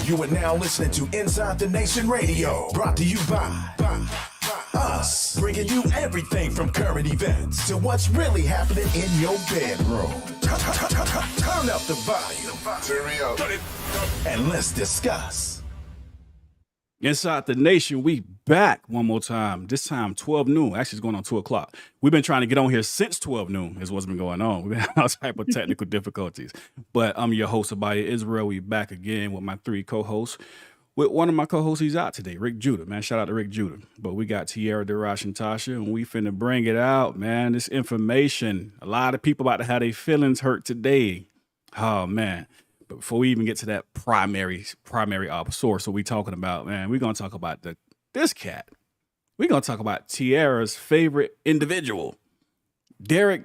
You are now listening to Inside the Nation Radio, brought to you by us, bringing you everything from current events to what's really happening in your bedroom. Turn up the volume. Turn me up. And let's discuss. Inside the Nation, we back one more time. This time, 12 noon. Actually, it's going on 2 o'clock. We've been trying to get on here since 12 noon is what's been going on. We've had all type of technical difficulties. But I'm your host, Abiyah Israel. We back again with my 3 co-hosts. With one of my co-hosts, he's out today, RickJudah. Man, shout out to RickJudah. But we got Tiara, Darash, and Tasha, and we finna bring it out, man. This information. A lot of people about to have their feelings hurt today. Oh, man. But before we even get to that primary source, what we talking about, man, we're going to talk about this cat. We're going to talk about Tiara's favorite individual, Derrick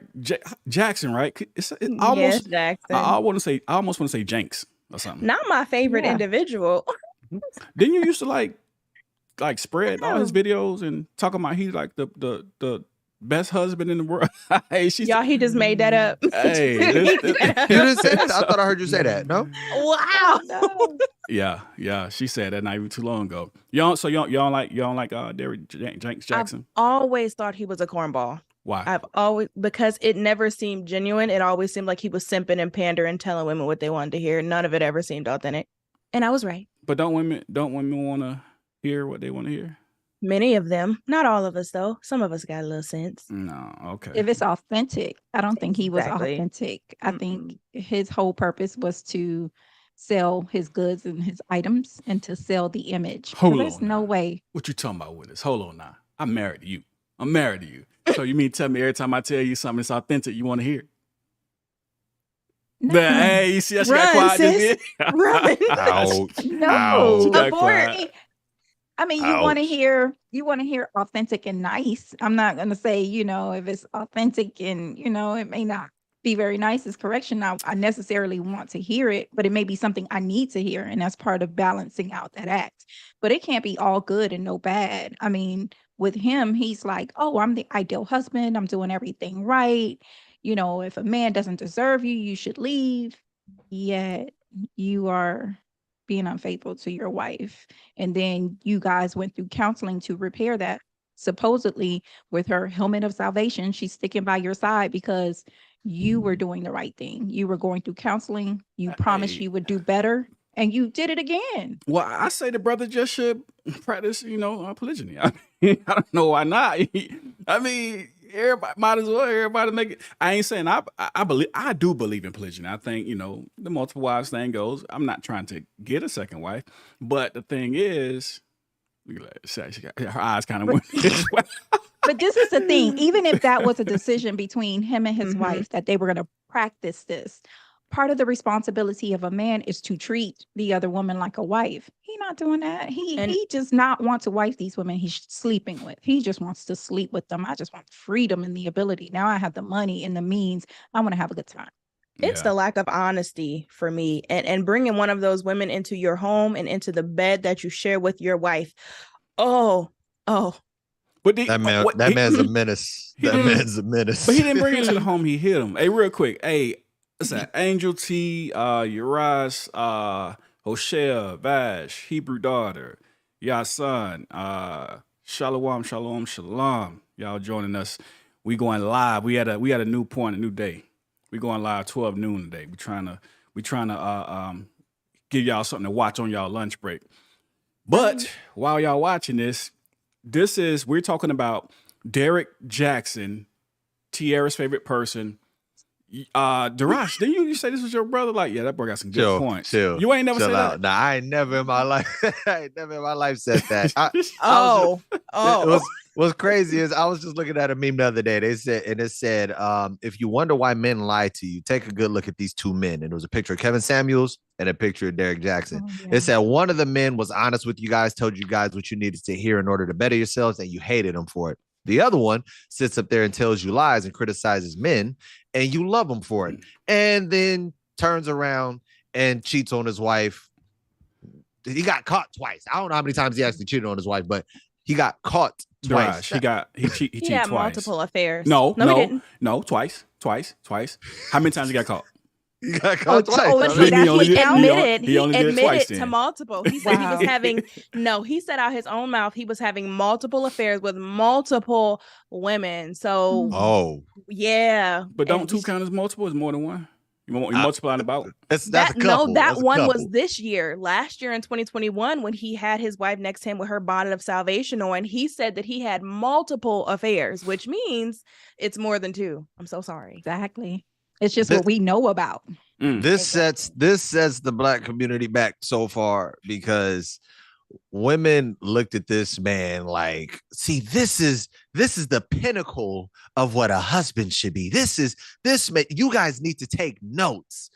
Jackson, right? Yes, Jackson. I almost want to say Jaxn or something. Not my favorite individual. Didn't you used to like spread all his videos and talk about he's like the best husband in the world? Hey, Y'all, he just made that up. Hey, You didn't say that? I thought I heard you say that. No? Wow. No. Yeah. She said that not even too long ago. Y'all don't like Derrick Jackson? I've always thought he was a cornball. Why? Because it never seemed genuine. It always seemed like he was simping and pandering, telling women what they wanted to hear. None of it ever seemed authentic. And I was right. But don't women want to hear what they want to hear? Many of them. Not all of us, though. Some of us got a little sense. No, okay. If it's authentic, I don't think he was Exactly. authentic. I think his whole purpose was to sell his goods and his items and to sell the image. Hold There's on no now. way. What you talking about with this? Hold on now. I'm married to you. So you mean tell me every time I tell you something that's authentic, you want to hear? No. Hey, you see how she got Run, quiet just sis. then? Run. Ouch. No. Ouch. She got Abort. quiet. I mean, you want to hear authentic and nice. I'm not going to say, if it's authentic and, it may not be very nice as correction. I necessarily want to hear it, but it may be something I need to hear. And that's part of balancing out that act. But it can't be all good and no bad. I mean, with him, he's like, oh, I'm the ideal husband. I'm doing everything right. If a man doesn't deserve you, you should leave. Yet you are being unfaithful to your wife. And then you guys went through counseling to repair that. Supposedly with her helmet of salvation, she's sticking by your side because you were doing the right thing. You were going through counseling. You promised you would do better. And you did it again. Well, I say the brother just should practice, polygyny. I don't know why not. I mean, everybody might as well. Everybody make it. I ain't saying I do believe in polygyny. I think the multiple wives thing goes. I'm not trying to get a second wife, but the thing is, she got her eyes kind of went this way. But this is the thing. Even if that was a decision between him and his wife that they were going to practice this, part of the responsibility of a man is to treat the other woman like a wife. He's not doing that. He does not want to wife these women he's sleeping with. He just wants to sleep with them. I just want freedom and the ability. Now I have the money and the means. I want to have a good time. It's the lack of honesty for me, and bringing one of those women into your home and into the bed that you share with your wife. Oh. But That man's a menace. Man's a menace. But he didn't bring it to the home. He hit him. Hey, real quick. Hey, what's that? Angel T, Urias, Hoshea, Vash, Hebrew daughter, Yasan, Shalom. Y'all joining us. We going live. We had a new point, a new day. We going live 12 noon today. We trying to give y'all something to watch on y'all lunch break. But while y'all watching this, we're talking about Derrick Jackson, Tiara's favorite person. Darash, didn't you say this was your brother? Like, yeah, that boy got some good points. Chill. You ain't never said out. that. Nah, I ain't never in my life. Said that. What's crazy is I was just looking at a meme the other day. It said, if you wonder why men lie to you, take a good look at these two men. And it was a picture of Kevin Samuels and a picture of Derrick Jackson. Oh, yeah. It said one of the men was honest with you guys, told you guys what you needed to hear in order to better yourselves, and you hated him for it. The other one sits up there and tells you lies and criticizes men, and you love him for it. And then turns around and cheats on his wife. He got caught twice. I don't know how many times he actually cheated on his wife, but he got caught twice. Darash, he cheated had twice. multiple affairs. No, he didn't. twice. How many times he got caught? You got Oh, caught twice. oh, I so mean, that's what he counted. he only did it admitted twice to then. multiple. He said he Wow. was having he said out his own mouth he was having multiple affairs with multiple women. So oh, yeah, But and don't two count as multiple? It's more than one. You I- multiplying about? that's a that couple. that That's a one was couple. this year. Last year in 2021, when he had his wife next to him with her bonnet of salvation on, he said that he had multiple affairs, which means it's more than two. I'm so sorry. Exactly. It's just This- what we know about. This sets the black community back so far because women looked at this man like, see, this is the pinnacle of what a husband should be. This man, you guys need to take notes.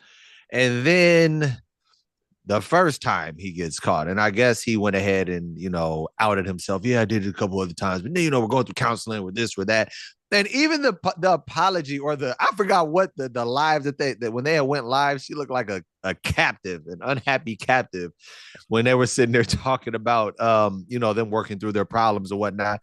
And then the first time he gets caught, and I guess he went ahead and outed himself. Yeah, I did it a couple other times, but then we're going through counseling with this or that. And even the apology or I forgot what the live that when they went live, she looked like a captive, an unhappy captive when they were sitting there talking about them working through their problems or whatnot.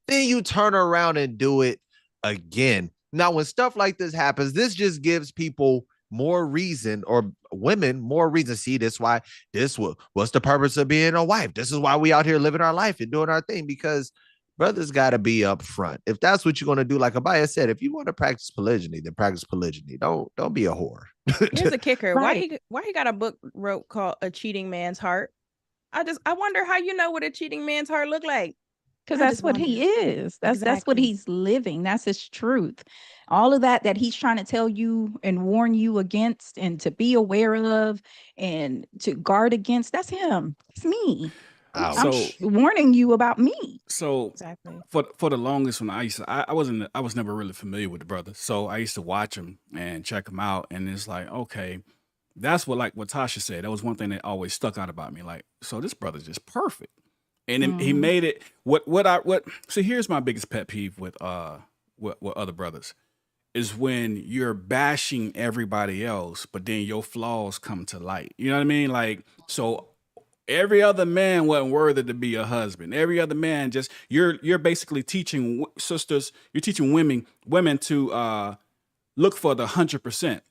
Then you turn around and do it again. Now, when stuff like this happens, this just gives people more reason, or women more reason. See, what's the purpose of being a wife? This is why we out here living our life and doing our thing, because brothers got to be up front. If that's what you're going to do, like Abiyah said, if you want to practice polygyny, then practice polygyny. Don't be a whore. Here's a kicker. Right. Why he got a book wrote called A Cheating Man's Heart? I wonder how you know what a cheating man's heart look like. Because I that's just what wonder. he is. That's what Exactly. he's living. That's his truth. All of that he's trying to tell you and warn you against and to be aware of and to guard against, that's him. It's me. Ouch. I'm warning you about me. So Exactly. for the longest when I was never really familiar with the brother. So I used to watch him and check him out, and it's like, okay, that's what Tasha said. That was one thing that always stuck out about me. Like, so this brother's just perfect. And he Mhm. made it so here's my biggest pet peeve with other brothers is when you're bashing everybody else, but then your flaws come to light. You know what I mean? Like, so every other man wasn't worthy to be a husband. Every other man you're basically teaching sisters, you're teaching women to look for the 100%.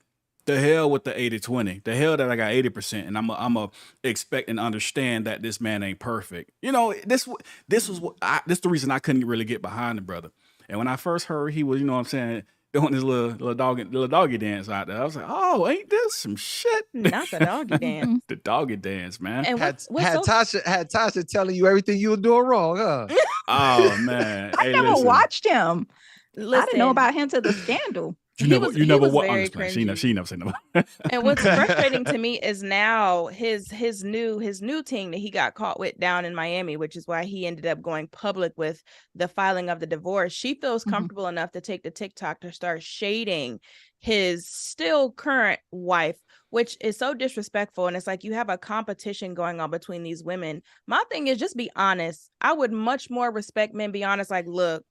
The hell with the 80-20. The hell that I got 80%, and I'm a expect and understand that this man ain't perfect. This is the reason I couldn't really get behind the brother. And when I first heard he was, doing his little doggy dance out there, I was like, oh, ain't this some shit? Not the doggy dance. The doggy dance, man. And Had what's so Tasha telling you everything you were doing wrong, huh? Oh man, I never listen. watched him. I didn't know Listen. about him till the scandal. You He never, was- you he never was wa- very understand. cringy. She never said no. And what's frustrating to me is now his new thing that he got caught with down in Miami, which is why he ended up going public with the filing of the divorce. She feels Mhm. comfortable enough to take the TikTok to start shading his still current wife, which is so disrespectful. And it's like you have a competition going on between these women. My thing is just be honest. I would much more respect men be honest. Like, look,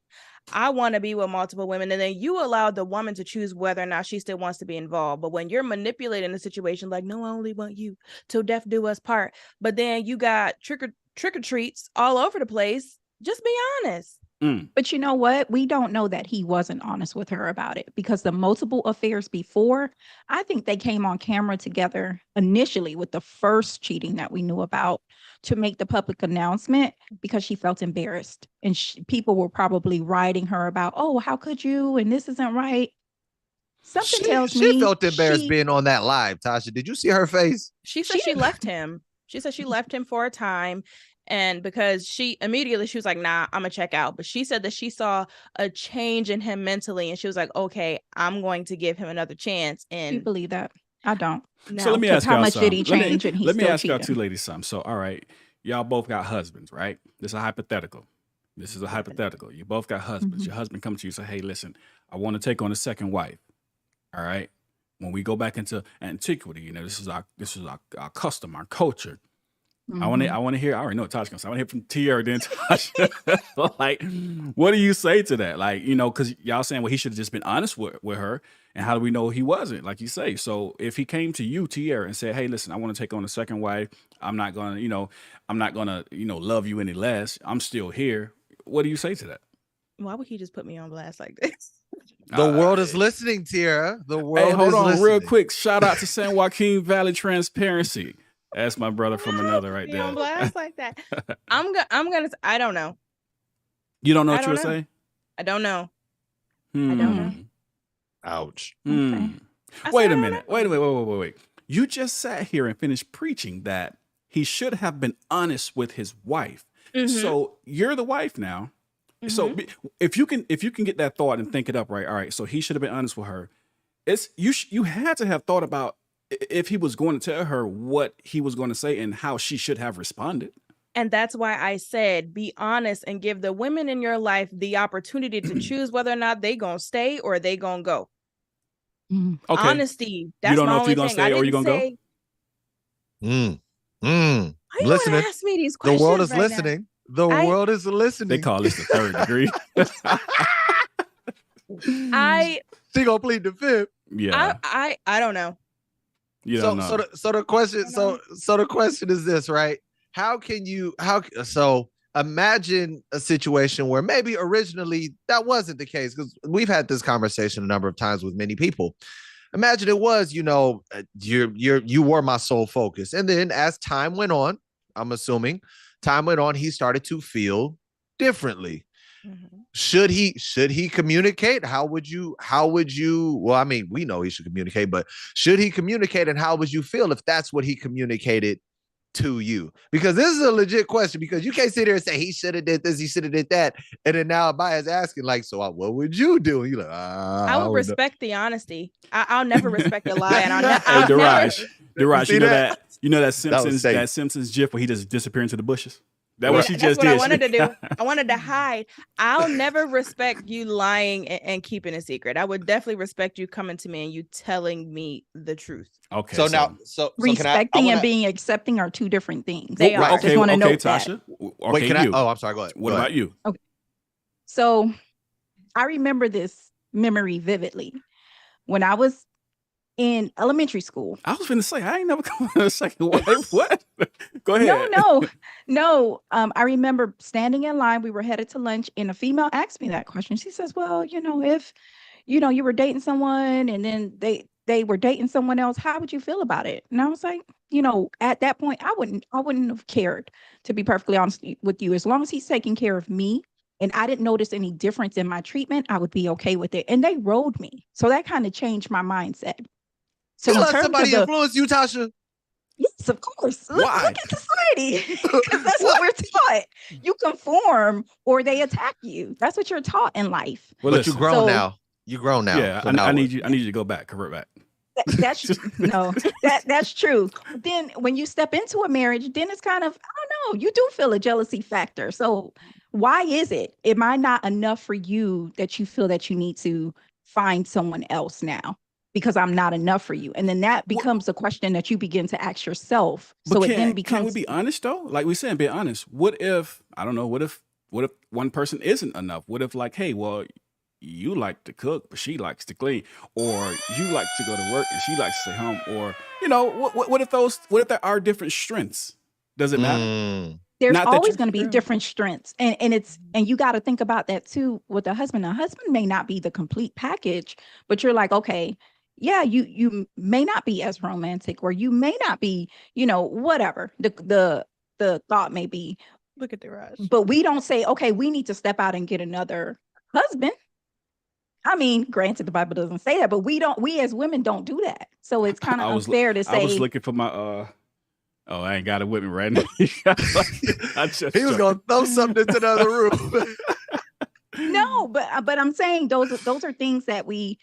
I want to be with multiple women, and then you allow the woman to choose whether or not she still wants to be involved. But when you're manipulating the situation, like, no, I only want you till death do us part. But then you got trick or treats all over the place. Just be honest. But you know what? We don't know that he wasn't honest with her about it, because the multiple affairs before, I think they came on camera together initially with the first cheating that we knew about to make the public announcement, because she felt embarrassed, and people were probably writing her about, oh, how could you? And this isn't right. Something tells me She felt embarrassed being on that live. Tasha, did you see her face? She said she left him. She said she left him for a time. And because she was like, nah, I'm gonna check out. But she said that she saw a change in him mentally, and she was like, okay, I'm going to give him another chance. Do you And believe that? I don't. So let me Because ask how y'all much did he something. change and he's Let me still ask y'all two cheating? ladies something. So, all right, y'all both got husbands, right? This is a hypothetical. You both got husbands. Mhm. Your husband comes to you and say, hey, listen, I want to take on a second wife. All right. When we go back into antiquity, this is our custom, our culture. I want to hear. I already know what Tasha gonna say. I want to hear from Tierra, then Tasha. Like, what do you say to that? Like, because y'all saying, well, he should have just been honest with her. And how do we know he wasn't? Like you say. So if he came to you, Tierra, and said, hey, listen, I want to take on a second wife. I'm not gonna, love you any less. I'm still here. What do you say to that? why would he just put me on blast like this? The world is listening, Tiara. The world Hey, hold is on listening. real quick. Shout out to San Joaquin Valley Transparency. That's my brother from another right Be on there. blast like that. I'm gonna. I don't know. You don't know I what you don't were know. saying? I don't know. I don't know. Ouch. Okay. I Wait said I a don't minute. know. Wait. You just sat here and finished preaching that he should have been honest with his wife. Mhm. So you're the wife now. So if you can get that thought and think it up right, all right. So he should have been honest with her. It's you had to have thought about if he was going to tell her what he was going to say and how she should have responded. And that's why I said be honest and give the women in your life the opportunity to choose whether or not they gonna stay or they gonna go. Mhm. Okay. Honesty. That's You don't my know if only you're gonna thing. I stay or you didn't gonna go? say. Why Why you want to ask me these The questions? world is right now? listening. The I- world is listening. They call this the third degree. I She gonna plead the fifth. Yeah. I don't know. You don't know. So the question I don't so the question is this, right? So imagine a situation where maybe originally that wasn't the case, because we've had this conversation a number of times with many people. Imagine it was, you were my sole focus, and then as time went on, I'm assuming time went on, he started to feel differently. Mhm. Should he communicate? How would you, well, I mean, we know he should communicate, but should he communicate, and how would you feel if that's what he communicated to you? Because this is a legit question, because you can't sit there and say he should have did this, he should have did that, and then now Abiyah is asking like, so what would you do? And you're like, I would respect the honesty. I'll never respect a lie, and I'll Hey, never. Darash, See you know that? that Simpsons safe. that Simpsons gif where he just disappeared into the bushes. That what she That's just what did. I wanted to do. I wanted to hide. I'll never respect you lying and keeping a secret. I would definitely respect you coming to me and you telling me the truth. Okay. So now, so Respecting I and being accepting are two different things. They I are. just want to note that. Tasha. Okay, wait, can you. I? Oh, I'm sorry. Go ahead. What Go about ahead. you? So I remember this memory vividly. When I was in elementary school. I was finna say, I ain't never come on a second wife. What? Go ahead. No. I remember standing in line. We were headed to lunch, and a female asked me that question. She says, well, if, you were dating someone and then they were dating someone else, how would you feel about it? And I was like, at that point, I wouldn't have cared, to be perfectly honest with you. As long as he's taking care of me and I didn't notice any difference in my treatment, I would be okay with it. And they rode me. So that kind of changed my mindset. So you in let terms somebody of the, influence you, Tasha? yes, of course. Why? Look at society. Because that's what we're taught. You conform or they attack you. That's what you're taught in life. Well, But listen, you're grown So- now. You grown now. Yeah, So I now need you. I need you to go back, convert back. That's that's true. Then when you step into a marriage, then it's kind of, I don't know, you do feel a jealousy factor. So why is it? Am I not enough for you that you feel that you need to find someone else now? Because I'm not enough for you. And then that becomes a question that you begin to ask yourself. So But it then can becomes, we be honest though? Like we said, be honest. What if, I don't know, what if one person isn't enough? What if like, hey, well, you like to cook, but she likes to clean, or you like to go to work and she likes to stay home, or what if there are different strengths? Does it matter? there's not that always you- going to be yeah. different strengths. And you got to think about that too with a husband. A husband may not be the complete package, but you're like, okay, yeah, you may not be as romantic, or you may not be, whatever the thought may be. Look at the rush. But we don't say, okay, we need to step out and get another husband. I mean, granted, the Bible doesn't say that, but we as women don't do that. So it's kind of unfair to say. I was looking for my oh, I ain't got it with me right now. he was gonna throw something into the other room. No, but I'm saying those are things that we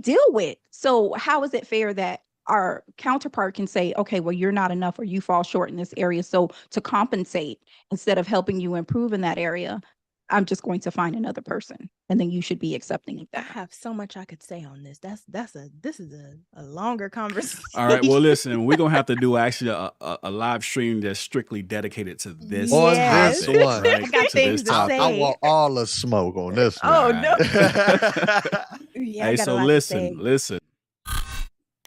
deal with. So how is it fair that our counterpart can say, okay, well, you're not enough, or you fall short in this area. So to compensate, instead of helping you improve in that area, I'm just going to find another person, and then you should be accepting of I that. have so much I could say on this. This is a longer conversation. All right. Well, listen, we're gonna have to do actually a live stream that's strictly dedicated to this. On Yes. this one. I got things to topic. say. I want all the smoke on this one. Oh, no. no. Yeah, I Hey, got a so lot to say. listen.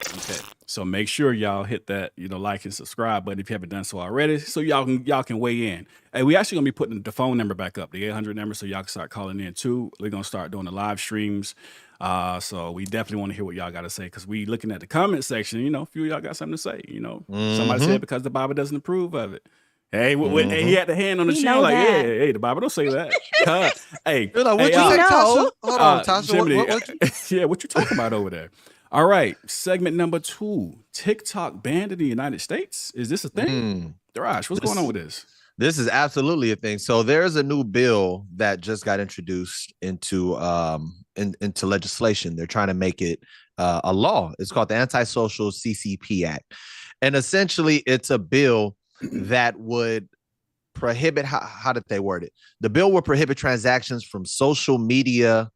Okay. So make sure y'all hit that, like and subscribe button if you haven't done so already, so y'all can weigh in. Hey, we actually gonna be putting the phone number back up, the 800 number, so y'all can start calling in too. We're gonna start doing the live streams. So we definitely want to hear what y'all got to say, because we looking at the comment section. A few of y'all got something to say. Somebody said because the Bible doesn't approve of it. Hey, hey, he had the hand on the We chin, know like, that. hey, the Bible don't say that. Hey, You're like, what hey, you say, know. Tasha? Hold on, Tasha. Jiminy, What yeah, what you talking about over there? All right, segment number 2. TikTok banned in the United States. Is this a thing? Darash, what's going on with this? This is absolutely a thing. So there's a new bill that just got introduced into into legislation. They're trying to make it a law. It's called the Antisocial CCP Act, and essentially, it's a bill that would prohibit. How did they word it? The bill would prohibit transactions from social media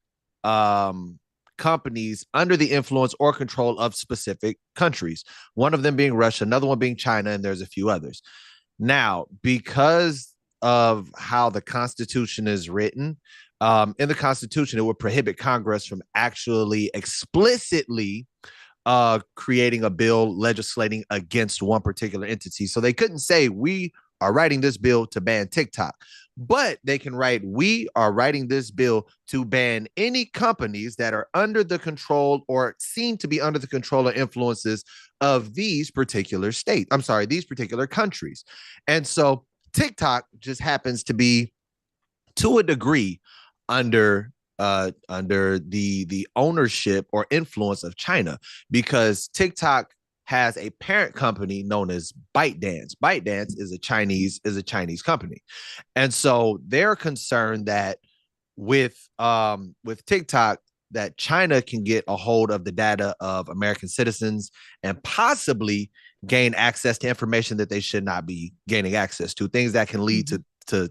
companies under the influence or control of specific countries. One of them being Russia, another one being China, and there's a few others. Now, because of how the Constitution is written, in the Constitution, it would prohibit Congress from actually explicitly creating a bill legislating against one particular entity. So they couldn't say, we are writing this bill to ban TikTok, but they can write, we are writing this bill to ban any companies that are under the control or seem to be under the control or influences of these particular states. I'm sorry, these particular countries. And so TikTok just happens to be, to a degree, under the ownership or influence of China, because TikTok has a parent company known as ByteDance. ByteDance is a Chinese company. And so they're concerned that with TikTok, that China can get a hold of the data of American citizens and possibly gain access to information that they should not be gaining access to, things that can lead to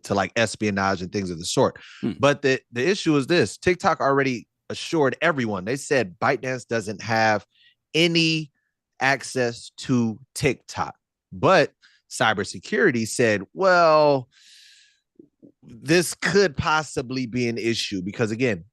like espionage and things of the sort. But the issue is this: TikTok already assured everyone. They said ByteDance doesn't have any access to TikTok, but cybersecurity said, well, this could possibly be an issue, because again,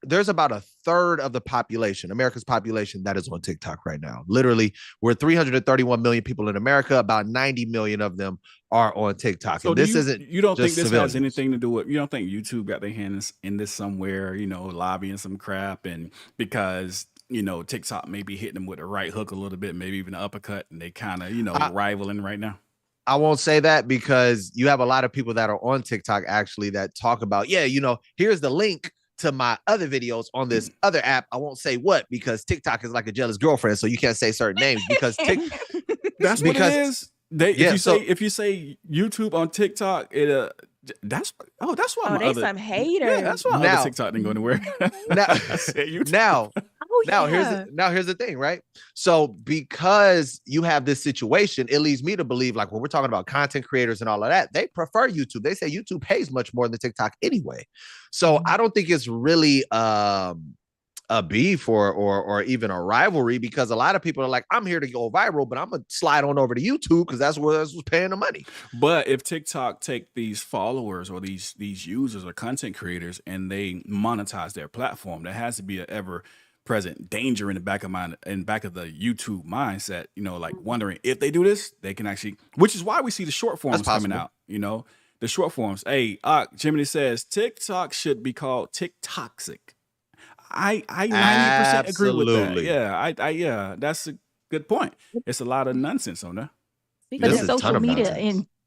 there's about a third of the population, America's population, that is on TikTok right now. Literally, we're 331 million people in America. About 90 million of them are on TikTok. So and this isn't. You don't think just this civilians. has anything to do with? You don't think YouTube got their hands in this somewhere? Lobbying some crap, and because TikTok may be hitting them with a right hook a little bit, maybe even an uppercut, and they kind of rivaling right now. I won't say that, because you have a lot of people that are on TikTok actually that talk about, here's the link to my other videos on this other app. I won't say what, because TikTok is like a jealous girlfriend, so you can't say certain names because that's what it is. If you say YouTube on TikTok, it that's why they some haters. Yeah, that's why other TikTok didn't go anywhere. Here's the thing, right? So because you have this situation, it leads me to believe, like, when we're talking about content creators and all of that, they prefer YouTube. They say YouTube pays much more than TikTok anyway. So I don't think it's really a beef or even a rivalry, because a lot of people are like, I'm here to go viral, but I'm gonna slide on over to YouTube because that's what's paying the money. But if TikTok take these followers or these users or content creators and they monetize their platform, there has to be an ever present danger in the back of the YouTube mindset, like wondering if they do this, they can actually, which is why we see the short forms coming out, the short forms. Hey, Jiminy says TikTok should be called TikToxic. I 90% agree with that. Yeah, that's a good point. It's a lot of nonsense on there. But it's social media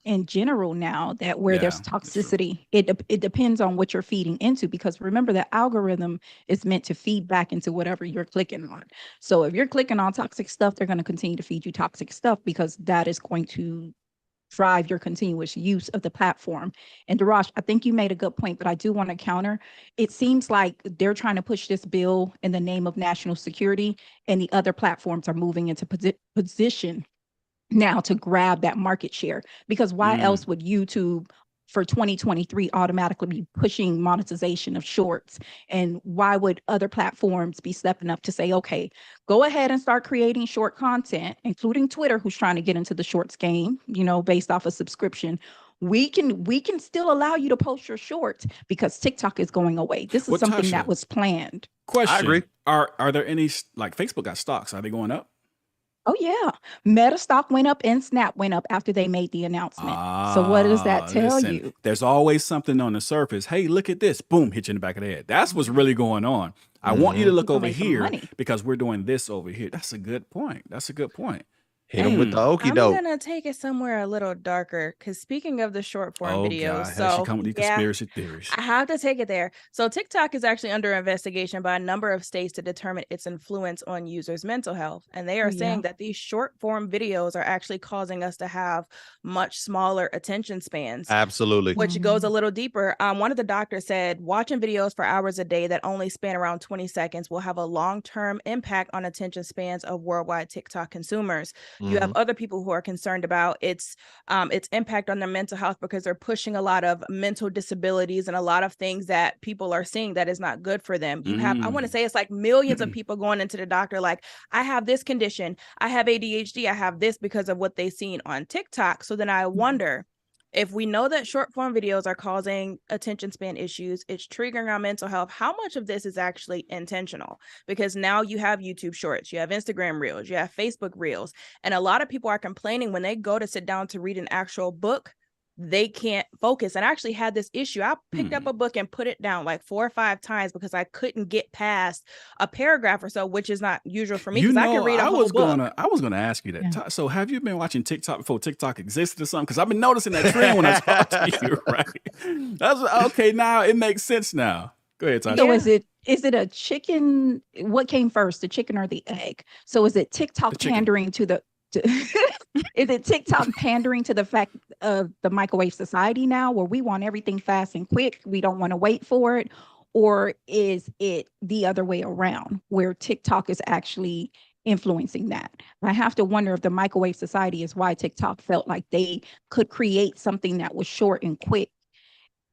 in general now, that where there's toxicity, it depends on what you're feeding into, because remember, the algorithm is meant to feed back into whatever you're clicking on. So if you're clicking on toxic stuff, they're going to continue to feed you toxic stuff, because that is going to drive your continuous use of the platform. And Darash, I think you made a good point, but I do want to counter. It seems like they're trying to push this bill in the name of national security, and the other platforms are moving into position now to grab that market share, because why else would YouTube for 2023 automatically be pushing monetization of shorts? And why would other platforms be stepping up to say, okay, go ahead and start creating short content, including Twitter, who's trying to get into the shorts game, based off a subscription. We can still allow you to post your shorts because TikTok is going away. This is something that was planned. Question. I agree. Are there any, like, Facebook got stocks? Are they going up? Oh yeah, Meta stock went up and Snap went up after they made the announcement. So what does that tell Listen, you? there's always something on the surface. Hey, look at this. Boom, hit you in the back of the head. That's what's really going on. I want you to Mhm. look Gonna over make some here money. because we're doing this over here. That's a good point. That's a good point. Hit them with the okie I'm doke. gonna take it somewhere a little darker because speaking of the short form Oh, videos, God. Here she so come with these yeah, conspiracy theories. I have to take it there. So TikTok is actually under investigation by a number of states to determine its influence on users' mental health. And they Oh are yeah. saying that these short form videos are actually causing us to have much smaller attention spans. Absolutely. Which goes a little deeper. One of the doctors said watching videos for hours a day that only span around 20 seconds will have a long-term impact on attention spans of worldwide TikTok consumers. You have Mhm. other people who are concerned about its impact on their mental health because they're pushing a lot of mental disabilities and a lot of things that people are seeing that is not good for them. You have, I want to say it's like millions of people going into the doctor like, I have this condition, I have ADHD, I have this because of what they've seen on TikTok. So then I wonder, if we know that short form videos are causing attention span issues, it's triggering our mental health, how much of this is actually intentional? Because now you have YouTube shorts, you have Instagram reels, you have Facebook reels, and a lot of people are complaining when they go to sit down to read an actual book, they can't focus. And I actually had this issue. I picked up a book and put it down like 4 or 5 times because I couldn't get past a paragraph or so, which is not usual for me You because I know, can read a I whole was book. gonna ask you that. Yeah. So have you been watching TikTok before TikTok existed or something? Because I've been noticing that trend when I talk to you, right? That's okay. Now it makes sense now. Go ahead, Tasha. So Yeah. is it a chicken? What came first, the chicken or the egg? So is it TikTok The chicken. pandering to the is it TikTok pandering to the fact of the microwave society now where we want everything fast and quick, we don't want to wait for it? Or is it the other way around where TikTok is actually influencing that? I have to wonder if the microwave society is why TikTok felt like they could create something that was short and quick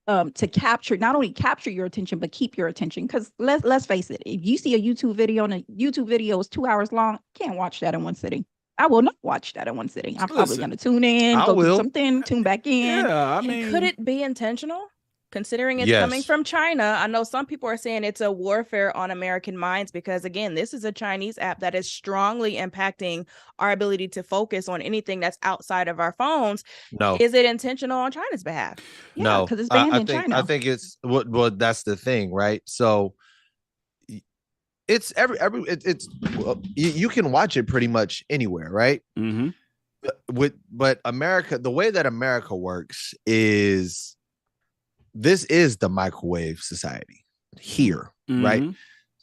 to capture, not only capture your attention, but keep your attention. Because let's face it, if you see a YouTube video and a YouTube video is 2 hours long, can't watch that in one sitting. I will not watch that in one sitting. I'm probably Listen, going to tune in, I go do will. something, tune back in. Yeah, I And mean, could it be intentional? Considering it's coming Yes. from China, I know some people are saying it's a warfare on American minds because, again, this is a Chinese app that is strongly impacting our ability to focus on anything that's outside of our phones. No. Is it intentional on China's behalf? Yeah, No. because it's banned I in think China. I think it's what that's the thing, right? So it's it's well, you can watch it pretty much anywhere, right? mhm. But America, the way that America works is this is the microwave society here, right? Mhm.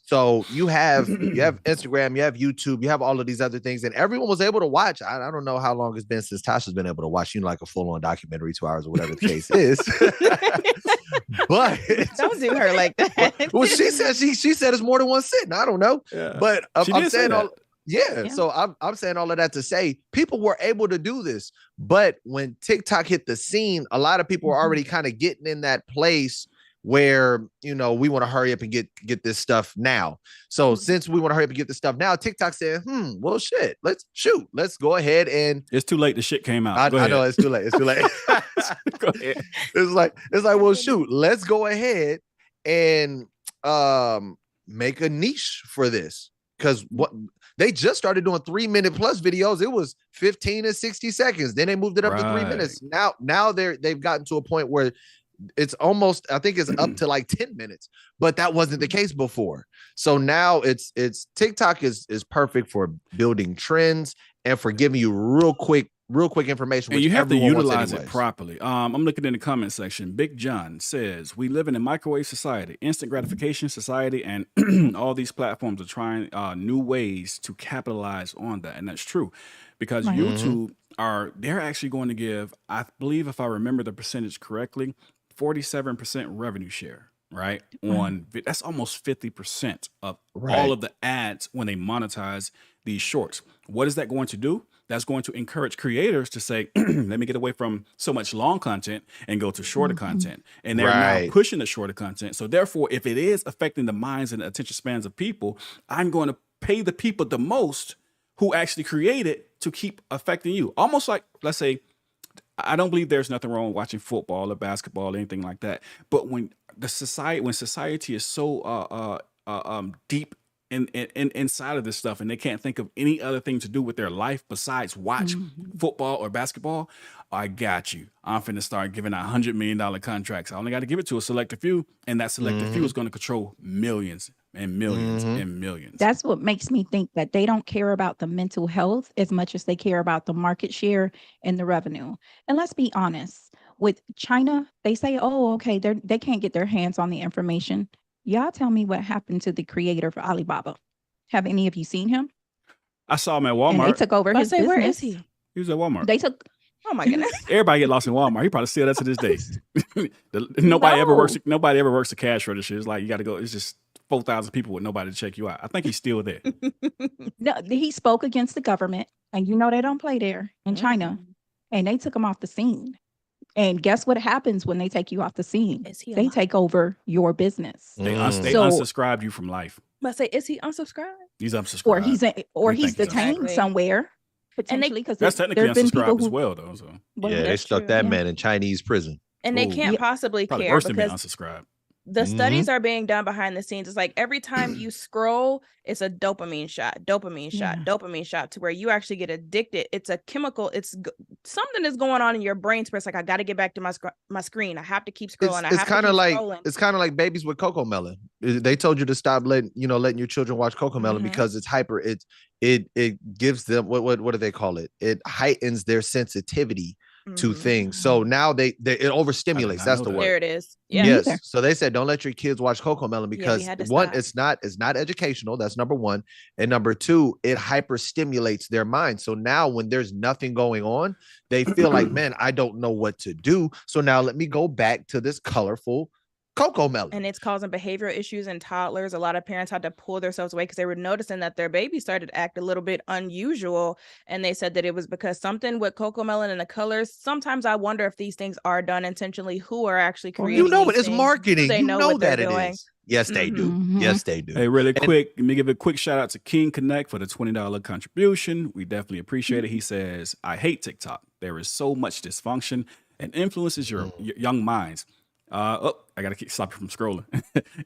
So you have Instagram, you have YouTube, you have all of these other things, and everyone was able to watch. I don't know how long it's been since Tasha's been able to watch, like a full-on documentary, 2 hours or whatever the case is. But Don't do her like that. well, she said it's more than one sitting. I don't know, Yeah. but She I'm did say saying that. all. Yeah, Yeah. so I'm saying all of that to say people were able to do this, but when TikTok hit the scene, a lot of people were already kind of getting in that place where we want to hurry up and get this stuff now. So since we want to hurry up and get this stuff now, TikTok said, well, shit, let's go ahead and It's too late. The shit came out. Go I know ahead. it's too late. It's too late. Go ahead. It's like, well, shoot, let's go ahead and make a niche for this. Because what they just started doing 3-minute plus videos. It was 15 and 60 seconds. Then they moved it up to 3 minutes. Now they've gotten to a point where it's almost, I think it's up to like 10 minutes, but that wasn't the case before. So now it's TikTok is perfect for building trends and for giving you real quick information. And you have to everyone wants utilize it anyways. properly. I'm looking in the comment section. Big John says, we live in a microwave society, instant gratification society, and all these platforms are trying new ways to capitalize on that. And that's true because Right. YouTube they're actually going to give, I believe if I remember the percentage correctly, 47% revenue share, right? That's almost 50% of all of the ads when they monetize these shorts. What is that going to do? That's going to encourage creators to say, let me get away from so much long content and go to shorter content. And they're now pushing the shorter content. So therefore, if it is affecting the minds and the attention spans of people, I'm going to pay the people the most who actually create it to keep affecting you. Almost like, let's say, I don't believe there's nothing wrong with watching football or basketball or anything like that. But when society is so deep inside of this stuff, and they can't think of any other thing to do with their life besides watch football or basketball, I got you. I'm finna start giving out $100 million contracts. I only got to give it to a select few, and that select few is going to control millions and millions and millions. That's what makes me think that they don't care about the mental health as much as they care about the market share and the revenue. And let's be honest, with China, they say, oh, okay, they can't get their hands on the information. Y'all tell me what happened to the creator for Alibaba. Have any of you seen him? I saw him at And Walmart. they took over his business. Where is he? He was at Walmart. They took. Oh my goodness. Everybody get lost in Walmart. He probably still that to this day. Nobody ever works the cash register. It's like you got to go. It's just 4,000 people with nobody to check you out. I think he's still there. No, he spoke against the government, and you know they don't play there in China, and they took him off the scene. And guess what happens when they take you off the scene? They alive? take over your business. They unsubscribed you from life. But say, is he unsubscribed? He's unsubscribed. Or We he's think he's detained unsubscribed. somewhere potentially, because That's technically unsubscribed as well, though. So Yeah, they that's stuck true. that Yeah. man in Chinese prison. And they Ooh. can't possibly probably care worse than being because unsubscribed. the studies are being done behind the scenes. It's like every time you scroll, it's a dopamine shot, dopamine shot to where you actually get addicted. It's a chemical. Something is going on in your brain. Where it's like, I got to get back to my screen. I have to keep scrolling. It's kind of like babies with cocoa melon. They told you to stop letting your children watch cocoa melon because it's hyper. It gives them what do they call it? It heightens their sensitivity to things. So now it overstimulates. That's the word. There it is. Yeah. Yes. So they said don't let your kids watch cocoa melon because one, stop. it's not educational. That's number one. And number two, it hyper stimulates their mind. So now when there's nothing going on, they feel like, man, I don't know what to do. So now let me go back to this colorful cocoa melon. And it's causing behavioral issues in toddlers. A lot of parents had to pull themselves away because they were noticing that their baby started to act a little bit unusual. And they said that it was because something with cocoa melon and the colors. Sometimes I wonder if these things are done intentionally. Who are actually creating it's things? marketing. They You know know what that they're it doing. is. Yes, they do. Yes, they do. Hey, really quick, let me give a quick shout out to King Connect for the $20 contribution. We definitely appreciate it. He says, I hate TikTok. There is so much dysfunction and influences your young minds. I gotta stop you from scrolling.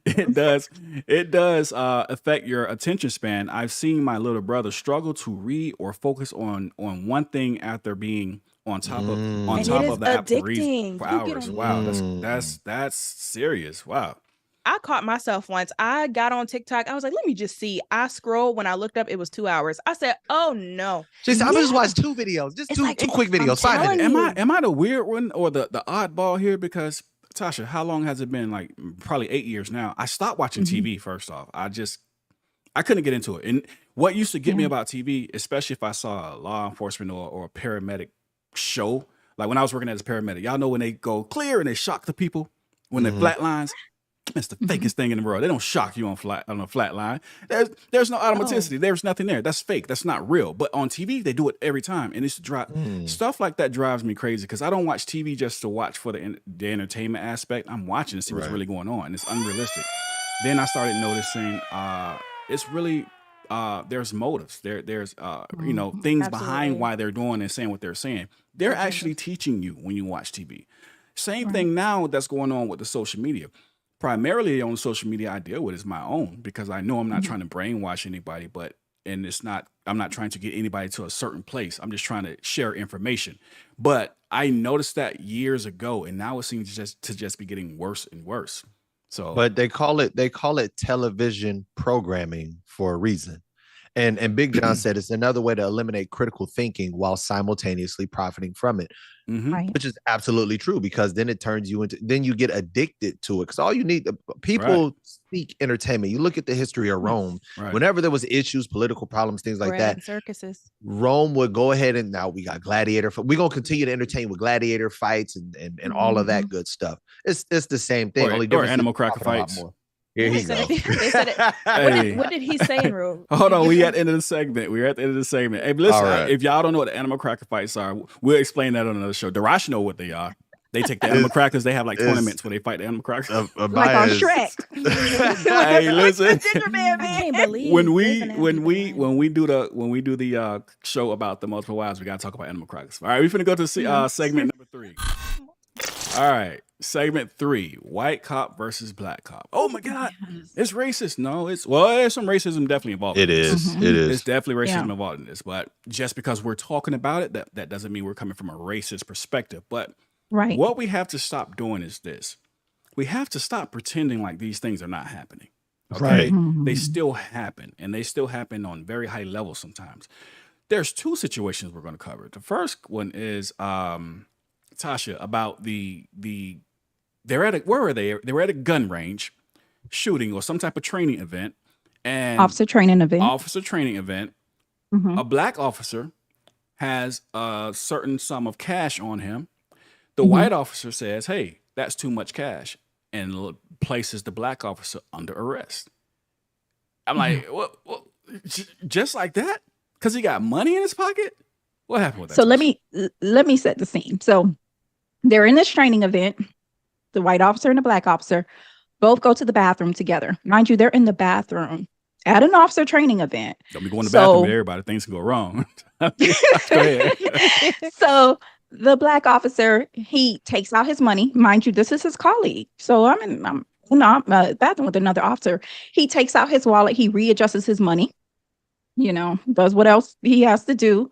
It does affect your attention span. I've seen my little brother struggle to read or focus on one thing after being on top of the app for hours. Wow, that's serious. Wow. I caught myself once. I got on TikTok. I was like, let me just see. I scrolled. When I looked up, it was 2 hours. I said, oh no. She said, I'm gonna just watch 2 videos. Just two quick videos. 5 minutes. Am I the weird one or the oddball here? Because Tasha, how long has it been? Like probably 8 years now. I stopped watching TV. First off, I couldn't get into it. And what used to get me about TV, especially if I saw a law enforcement or a paramedic show, like when I was working as a paramedic, y'all know when they go clear and they shock the people when they flatlines. It's the fakest thing in the world. They don't shock you on a flat line. There's no automaticity. There's nothing there. That's fake. That's not real. But on TV, they do it every time, and it's stuff like that drives me crazy because I don't watch TV just to watch for the entertainment aspect. I'm watching to see what's really going on, and it's unrealistic. Then I started noticing it's really there's motives. There's things behind why they're doing and saying what they're saying. They're actually teaching you when you watch TV. Same thing now that's going on with the social media. Primarily on social media I deal with is my own because I know I'm not trying to brainwash anybody, I'm not trying to get anybody to a certain place. I'm just trying to share information. But I noticed that years ago, and now it seems to just be getting worse and worse. So, but they call it television programming for a reason. And Big John said it's another way to eliminate critical thinking while simultaneously profiting from it, which is absolutely true because then it turns you then you get addicted to it because all you need, people seek entertainment. You look at the history of Rome, whenever there was issues, political problems, things like that, circuses. Rome would go ahead and now we got gladiator. We're going to continue to entertain with gladiator fights and all of that good stuff. It's the same thing. Or animal cracker fights. Here he goes. What did he say in Rule? Hold on, we at the end of the segment. Hey, listen, if y'all don't know what the animal cracker fights are, we'll explain that on another show. Darash know what they are. They take the animal crackers. They have like tournaments where they fight the animal crackers. Like on Shrek. Hey, listen. I can't believe when we do the show about the multiple wives, we gotta talk about animal crackers. All right, we finna go to segment number 3. All right. Segment 3, white cop versus black cop. Oh my God, it's racist. No, there's some racism definitely involved. It is. It is. It's definitely racism involved in this. But just because we're talking about it, that doesn't mean we're coming from a racist perspective. But what we have to stop doing is this. We have to stop pretending like these things are not happening. Okay? Right. They still happen, and they still happen on very high levels sometimes. There's 2 situations we're going to cover. The first one is Tasha, about where were they? They were at a gun range, shooting or some type of training event, and Officer training event. A black officer has a certain sum of cash on him. The white officer says, "Hey, that's too much cash," and places the black officer under arrest. I'm like, what? Just like that? Because he got money in his pocket? What happened with that? So let me set the scene. So they're in this training event. The white officer and the black officer both go to the bathroom together. Mind you, they're in the bathroom at an officer training event. Don't be going to the bathroom with everybody. Things can go wrong. Go ahead. So the black officer, he takes out his money. Mind you, this is his colleague. So I'm in the bathroom with another officer. He takes out his wallet. He readjusts his money, does what else he has to do.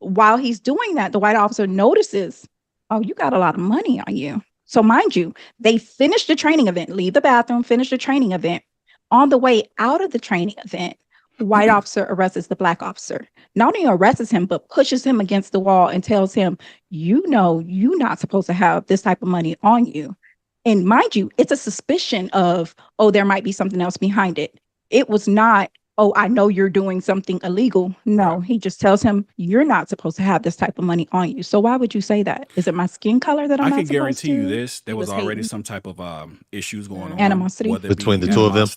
While he's doing that, the white officer notices, oh, you got a lot of money on you. So mind you, they finish the training event, leave the bathroom, finish the training event. On the way out of the training event, the white officer arrests the black officer. Not only arrests him, but pushes him against the wall and tells him, you're not supposed to have this type of money on you. And mind you, it's a suspicion of, there might be something else behind it. It was not, I know you're doing something illegal. No, he just tells him, you're not supposed to have this type of money on you. So why would you say that? Is it my skin color that I'm not supposed to? I can guarantee you this. There was already some type of issues going on. Animosity. Between the two of them.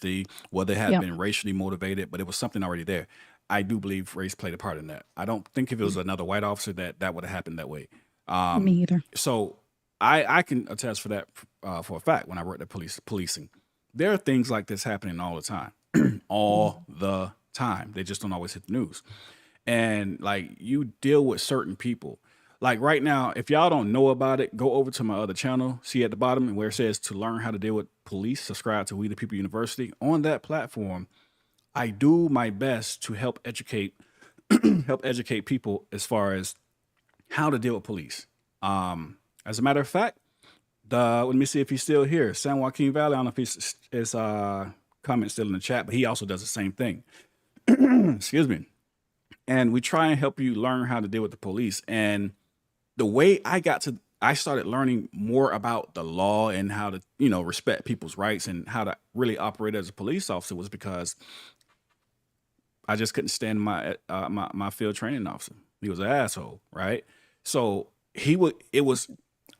Whether they had been racially motivated, but it was something already there. I do believe race played a part in that. I don't think if it was another white officer that would have happened that way. Me either. So I can attest for that for a fact when I worked at policing. There are things like this happening all the time. All the time. They just don't always hit the news. And like, you deal with certain people. Like right now, if y'all don't know about it, go over to my other channel. See at the bottom where it says to learn how to deal with police. Subscribe to We the People University. On that platform, I do my best to help educate people as far as how to deal with police. As a matter of fact, let me see if he's still here. San Joaquin Valley. I don't know if his comment still in the chat, but he also does the same thing. Excuse me. And we try and help you learn how to deal with the police. And the way I started learning more about the law and how to, respect people's rights and how to really operate as a police officer was because I just couldn't stand my field training officer. He was an asshole, right? So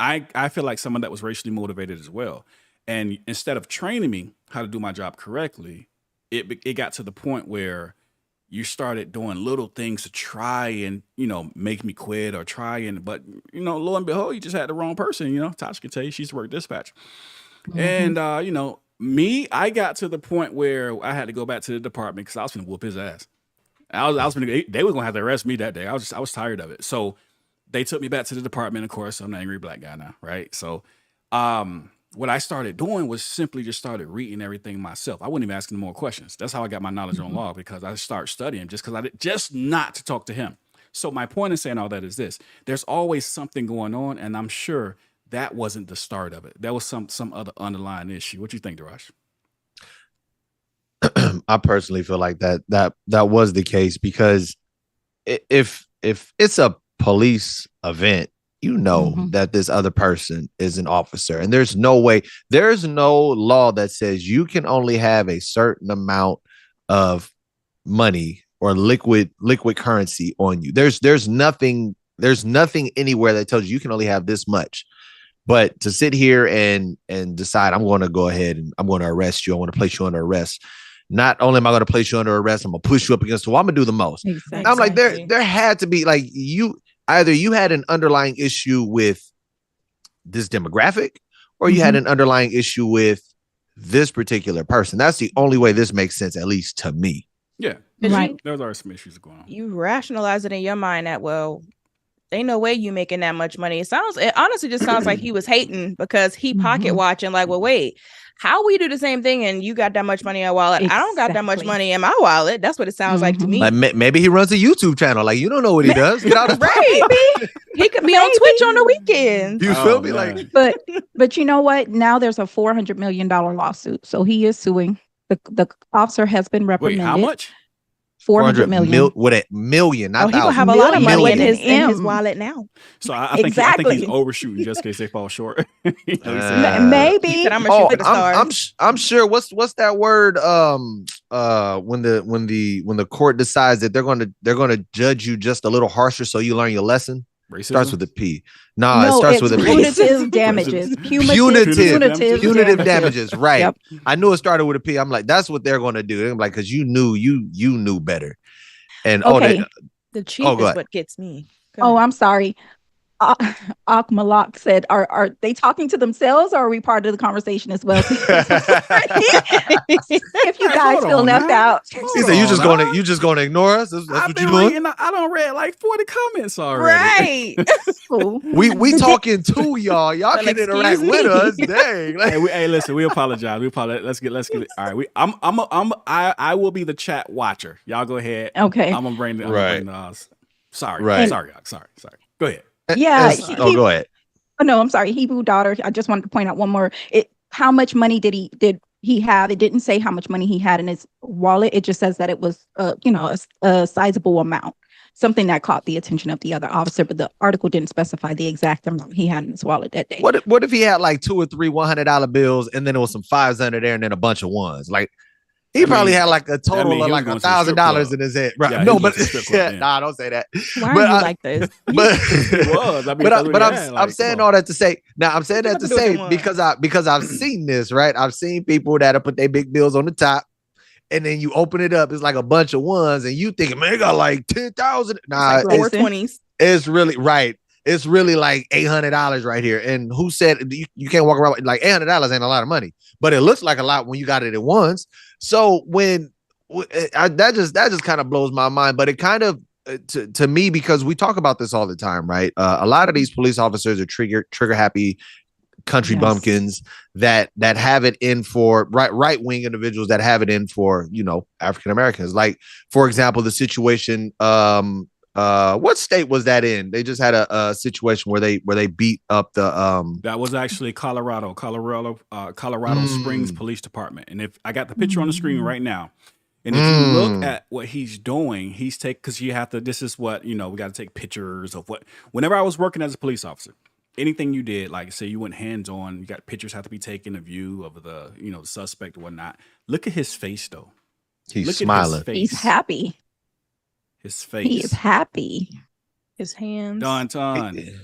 I feel like someone that was racially motivated as well. And instead of training me how to do my job correctly, it got to the point where you started doing little things to try and, make me quit or but lo and behold, you just had the wrong person. Tasha can tell you, she used to work dispatch. And, I got to the point where I had to go back to the department because I was going to whoop his ass. They were going to have to arrest me that day. I was tired of it. So they took me back to the department. Of course, I'm an angry black guy now. Right. So, what I started doing was simply just started reading everything myself. I wasn't even asking more questions. That's how I got my knowledge on law, because I started studying just not to talk to him. So my point in saying all that is this: there's always something going on, and I'm sure that wasn't the start of it. There was some other underlying issue. What do you think, Darash? I personally feel like that was the case, because if it's a police event, that this other person is an officer, and there's no law that says you can only have a certain amount of money or liquid currency on you. There's nothing anywhere that tells you can only have this much. But to sit here and decide, I'm going to go ahead and I'm going to arrest you, I want to place you under arrest. Not only am I going to place you under arrest, I'm going to push you up against the wall. I'm going to do the most. Exactly. I'm like, there had to be, like, either you had an underlying issue with this demographic, or you had an underlying issue with this particular person. That's the only way this makes sense, at least to me. Yeah. Right. There are some issues going on. You rationalize it in your mind that, well, Ain't no way you making that much money. It honestly just sounds like he was hating because he pocket watching. Like, well, wait, how we do the same thing and you got that much money in your wallet? I don't got that much money in my wallet. That's what it sounds like to me. Like maybe he runs a YouTube channel. Like, you don't know what he does. Get out of right. He could be on Twitch on the weekends. You feel me? Like, but you know what? Now there's a $400 million lawsuit, so he is suing. The officer has been reprimanded. Wait, how much? 400 million. With a million, not he gonna have a lot of money in his wallet now. So I think he's overshooting just in case they fall short. Maybe. I'm sure. What's that word? When the court decides that they're gonna judge you just a little harsher, so you learn your lesson. Racism? Starts with a P. No, it starts with a P. Punitive damages. Punitive damages. Right. Yep. I knew it started with a P. I'm like, that's what they're going to do. I'm like, because you knew better. And the chief is what gets me. I'm sorry. Ak Malak said, are they talking to themselves, or are we part of the conversation as well? If you guys feel left out. He said, you just gonna ignore us? That's what you're doing? I don't read like 40 comments already. Right. we talking to y'all. Y'all can interact with us. Dang. Like, hey, listen, we apologize. Let's get it. All right. I will be the chat watcher. Y'all go ahead. Okay. I'm gonna bring the sorry. Right. Sorry. Go ahead. Yeah. Go ahead. Oh, no, I'm sorry. Hebrew daughter. I just wanted to point out one more. How much money did he have? It didn't say how much money he had in his wallet. It just says that it was, a sizable amount, something that caught the attention of the other officer. But the article didn't specify the exact amount he had in his wallet that day. What if he had like 2 or 3 $100 bills, and then there was some 5s under there, and then a bunch of ones? Like, he probably had like a total of like $1,000 in his head. Right? Yeah, No, but nah, don't say that. Why are you like this? I'm saying all that to say. Now I'm saying that to say because I've seen this, right? I've seen people that have put their big bills on the top, and then you open it up, it's like a bunch of ones, and you thinking, man, they got like 10,000. Nah, like 420s. It's really right. It's really like $800 right here. And who said you can't walk around with, like, $800 ain't a lot of money, but it looks like a lot when you got it at once. So that just kind of blows my mind. But it kind of to me, because we talk about this all the time, right? A lot of these police officers are trigger happy country bumpkins that have it in for right wing individuals that have it in for African Americans. Like, for example, the situation. What state was that in? They just had a situation where they beat up the that was actually Colorado Springs Police Department. And if I got the picture on the screen right now, and if you look at what he's doing, because you have to, this is what, we got to take pictures of whenever I was working as a police officer, anything you did, like say you went hands-on, you got pictures have to be taken of you, of the, the suspect or whatnot. Look at his face though. He's smiling. He's happy. His face. He is happy. His hands. Don,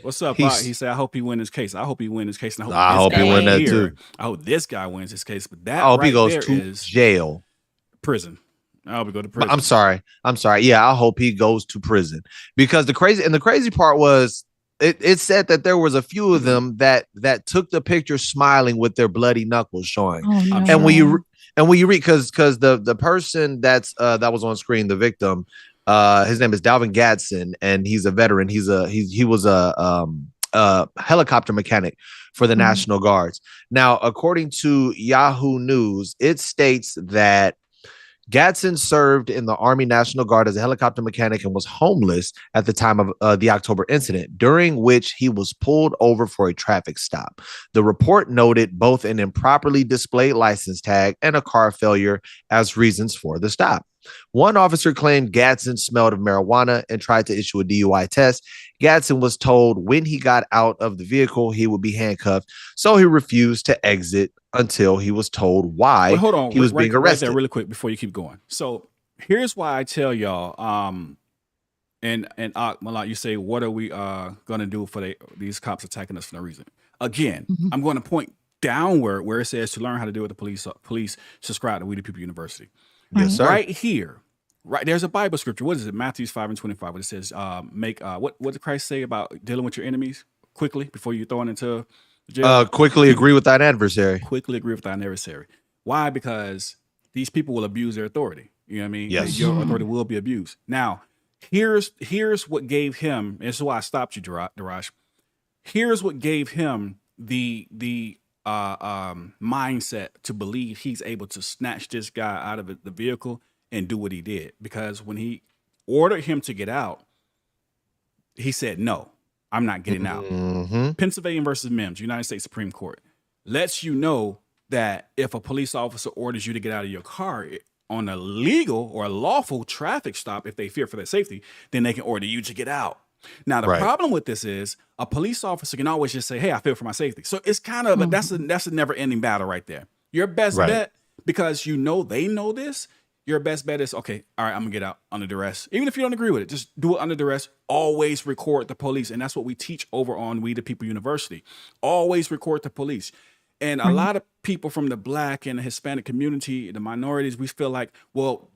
what's up? He said, I hope he win his case. I hope he win his case. And I hope he win that too. I hope this guy wins his case. But that I hope he goes to jail. Prison. I hope he go to prison. I'm sorry. Yeah, I hope he goes to prison. Because the crazy part was it said that there was a few of them that took the picture smiling with their bloody knuckles showing. Oh, no. And when you read, because the person that was on screen, the victim, his name is Derrick Jackson, and he's a veteran. He was a helicopter mechanic for the National Guards. Now, according to Yahoo News, it states that Jackson served in the Army National Guard as a helicopter mechanic and was homeless at the time of the October incident, during which he was pulled over for a traffic stop. The report noted both an improperly displayed license tag and a car failure as reasons for the stop. One officer claimed Jackson smelled of marijuana and tried to issue a DUI test. Jackson was told when he got out of the vehicle, he would be handcuffed. So he refused to exit until he was told why he was being arrested. Right there, really quick before you keep going. So here's why I tell y'all, and Malak, you say, what are we going to do for these cops attacking us for no reason? Again, I'm going to point downward where it says to learn how to deal with the police, subscribe to We the People University. Yes, sir. Right here, there's a Bible scripture. What is it? Matthew 5:25, where it says, what did Christ say about dealing with your enemies quickly before you throw it into jail? Quickly agree with thine adversary. Quickly agree with thine adversary. Why? Because these people will abuse their authority. You know what I mean? Yes. Your authority will be abused. Now, Here's what gave him. This is why I stopped you, Darash. Here's what gave him the mindset to believe he's able to snatch this guy out of the vehicle and do what he did. Because when he ordered him to get out, he said, "No, I'm not getting out." Pennsylvania versus Mims, United States Supreme Court, lets you know that if a police officer orders you to get out of your car on a legal or a lawful traffic stop, if they fear for their safety, then they can order you to get out. Now, the problem with this is a police officer can always just say, "Hey, I fear for my safety." So it's kind of that's a never ending battle right there. Your best bet, because you know they know this, your best bet is, okay, all right, I'm gonna get out under duress. Even if you don't agree with it, just do it under duress. Always record the police. And that's what we teach over on We the People University. Always record the police. And a lot of people from the Black and the Hispanic community, the minorities, we feel like, well,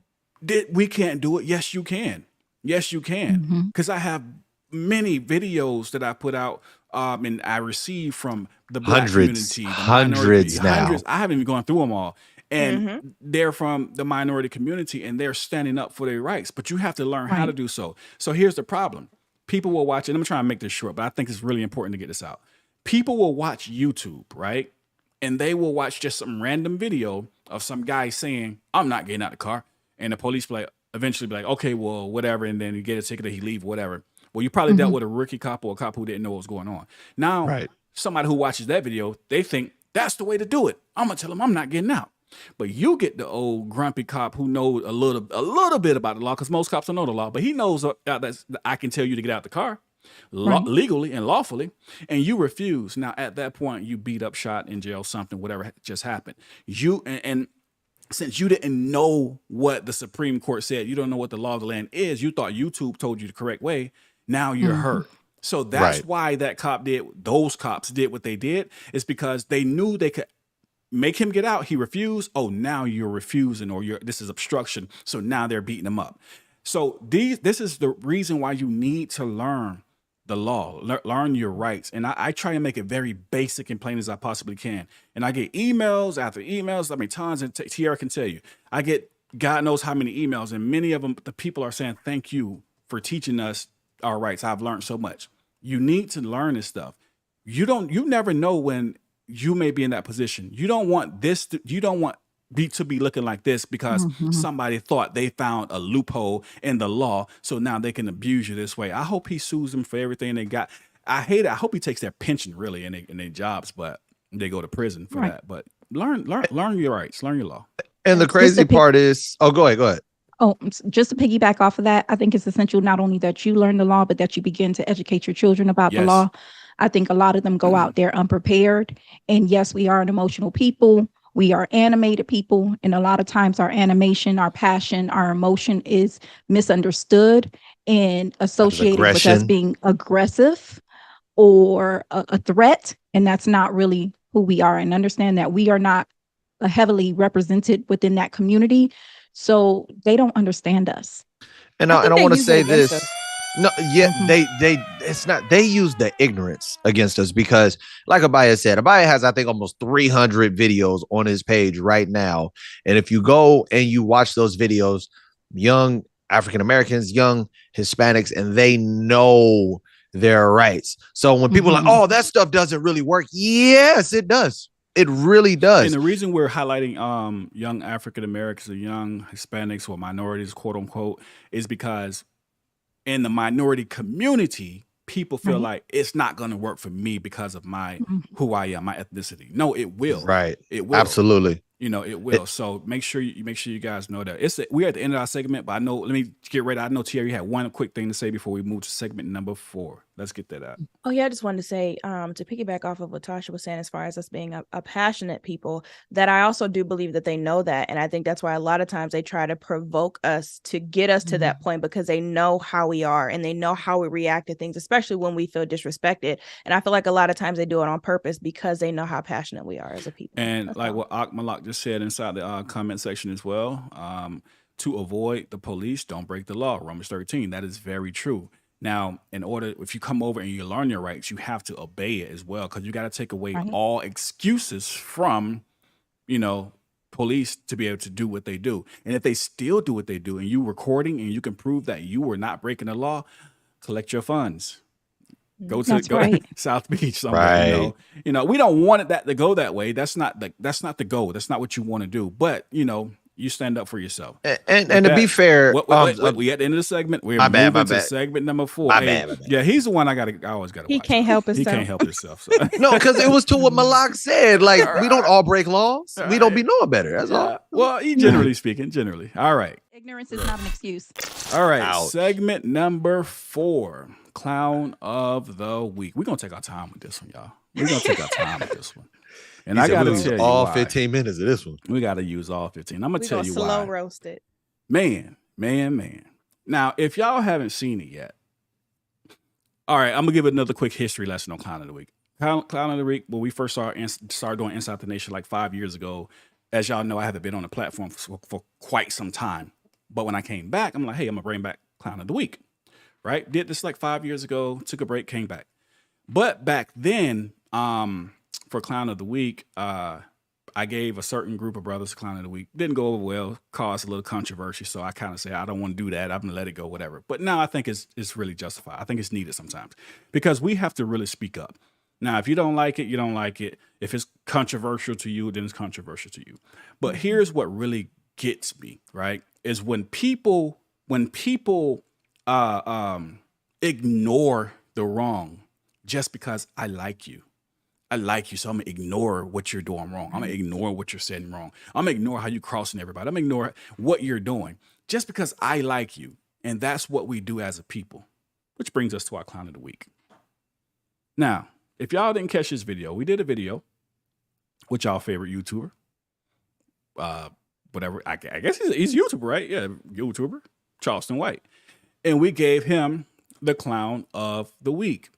we can't do it. Yes, you can. Yes, you can. Because I have many videos that I put out and I receive from the Black community. Hundreds now. I haven't even gone through them all. And they're from the minority community and they're standing up for their rights. But you have to learn how to do so. So here's the problem. People will watch it. I'm trying to make this short, but I think it's really important to get this out. People will watch YouTube, right? And they will watch just some random video of some guy saying, "I'm not getting out of the car." And the police eventually be like, "Okay, well, whatever." And then you get a ticket or he leave, whatever. Well, you probably dealt with a rookie cop or a cop who didn't know what was going on. Now, somebody who watches that video, they think that's the way to do it. I'm going to tell him I'm not getting out. But you get the old grumpy cop who knows a little bit about the law, because most cops don't know the law, but he knows that I can tell you to get out the car legally and lawfully, and you refuse. Now, at that point, you beat up, shot, in jail, something, whatever just happened. And since you didn't know what the Supreme Court said, you don't know what the law of the land is, you thought YouTube told you the correct way. Now you're hurt. So that's why those cops did what they did, is because they knew they could make him get out. He refused. Oh, now you're refusing, or this is obstruction. So now they're beating him up. So this is the reason why you need to learn the law, learn your rights. And I try to make it very basic and plain as I possibly can. And I get emails after emails. I mean, tons, and Tiara can tell you, I get God knows how many emails, and many of them, the people are saying, "Thank you for teaching us our rights. I've learned so much." You need to learn this stuff. You never know when you may be in that position. You don't want to be looking like this because somebody thought they found a loophole in the law, so now they can abuse you this way. I hope he sues them for everything they got. I hate it. I hope he takes their pension really in their jobs, but they go to prison for that. But learn your rights, learn your law. And the crazy part is, go ahead. Oh, just to piggyback off of that, I think it's essential not only that you learn the law, but that you begin to educate your children about the law. I think a lot of them go out there unprepared. And yes, we are an emotional people. We are animated people. And a lot of times our animation, our passion, our emotion is misunderstood and associated with us being aggressive or a threat. And that's not really who we are. And understand that we are not heavily represented within that community. So they don't understand us. And I want to say this. They use the ignorance against us, because like Abiyah said, Abiyah has, I think, almost 300 videos on his page right now. And if you go and you watch those videos, young African Americans, young Hispanics, and they know their rights. So when people are like, "Oh, that stuff doesn't really work," yes, it does. It really does. And the reason we're highlighting young African Americans or young Hispanics or minorities, quote unquote, is because in the minority community, people feel like it's not going to work for me because of who I am, my ethnicity. No, it will. Right. It will. Absolutely. It will. So make sure you guys know that we're at the end of our segment, but let me get ready. I know Thierry had one quick thing to say before we move to segment number 4. Let's get that out. Oh yeah, I just wanted to say, to piggyback off of what Tasha was saying, as far as us being a passionate people, that I also do believe that they know that. And I think that's why a lot of times they try to provoke us to get us to that point, because they know how we are and they know how we react to things, especially when we feel disrespected. And I feel like a lot of times they do it on purpose because they know how passionate we are as a people. And that's like what Malak just said inside the comment section as well, to avoid the police, don't break the law. Romans 13. That is very true. Now, if you come over and you learn your rights, you have to obey it as well, because you got to take away all excuses from, police to be able to do what they do. And if they still do what they do and you recording and you can prove that you were not breaking the law, collect your funds. Go to That's right. South Beach somewhere. Right. You know, we don't want that to go that way. That's not the goal. That's not what you want to do. But you know, you stand up for yourself. And to be fair, wait, we at the end of the segment. We're moving to segment number 4. My bad. Yeah, he's the one I always gotta watch. He can't help himself. He can't help himself. So. No, because it was to what Malak said. Like, we don't all break laws. All We don't right. be knowing better. That's all. Well, generally speaking, All right. Ignorance is not an excuse. All right. Ouch. Segment number 4. Clown of the week. We're gonna take our time with this one, y'all. We're gonna take our time with this one. And I gotta tell you all why. 15 minutes of this one. We gotta use all 15. I'm gonna tell you slow why. roast it. Man. Now, if y'all haven't seen it yet, all right, I'm gonna give it another quick history lesson on Clown of the Week. Clown of the Week, when we first started doing Inside the Nation like 5 years ago, as y'all know, I haven't been on the platform for quite some time. But when I came back, I'm like, hey, I'm gonna bring back Clown of the Week. Right? Did this like 5 years ago, took a break, came back. But back then, for Clown of the Week, I gave a certain group of brothers Clown of the Week. Didn't go over well, caused a little controversy. So I kind of say, I don't want to do that. I'm going to let it go, whatever. But now I think it's really justified. I think it's needed sometimes because we have to really speak up. Now, if you don't like it, you don't like it. If it's controversial to you, then it's controversial to you. But here's what really gets me, right? Is when people ignore the wrong just because I like you. I like you, so I'm gonna ignore what you're doing wrong. I'm gonna ignore what you're saying wrong. I'm gonna ignore how you crossing everybody. I'm gonna ignore what you're doing just because I like you. And that's what we do as a people, which brings us to our Clown of the Week. Now, if y'all didn't catch this video, we did a video with y'all favorite YouTuber. Whatever, I guess he's a YouTuber, right? Yeah, YouTuber, Charleston White. And we gave him the Clown of the Week.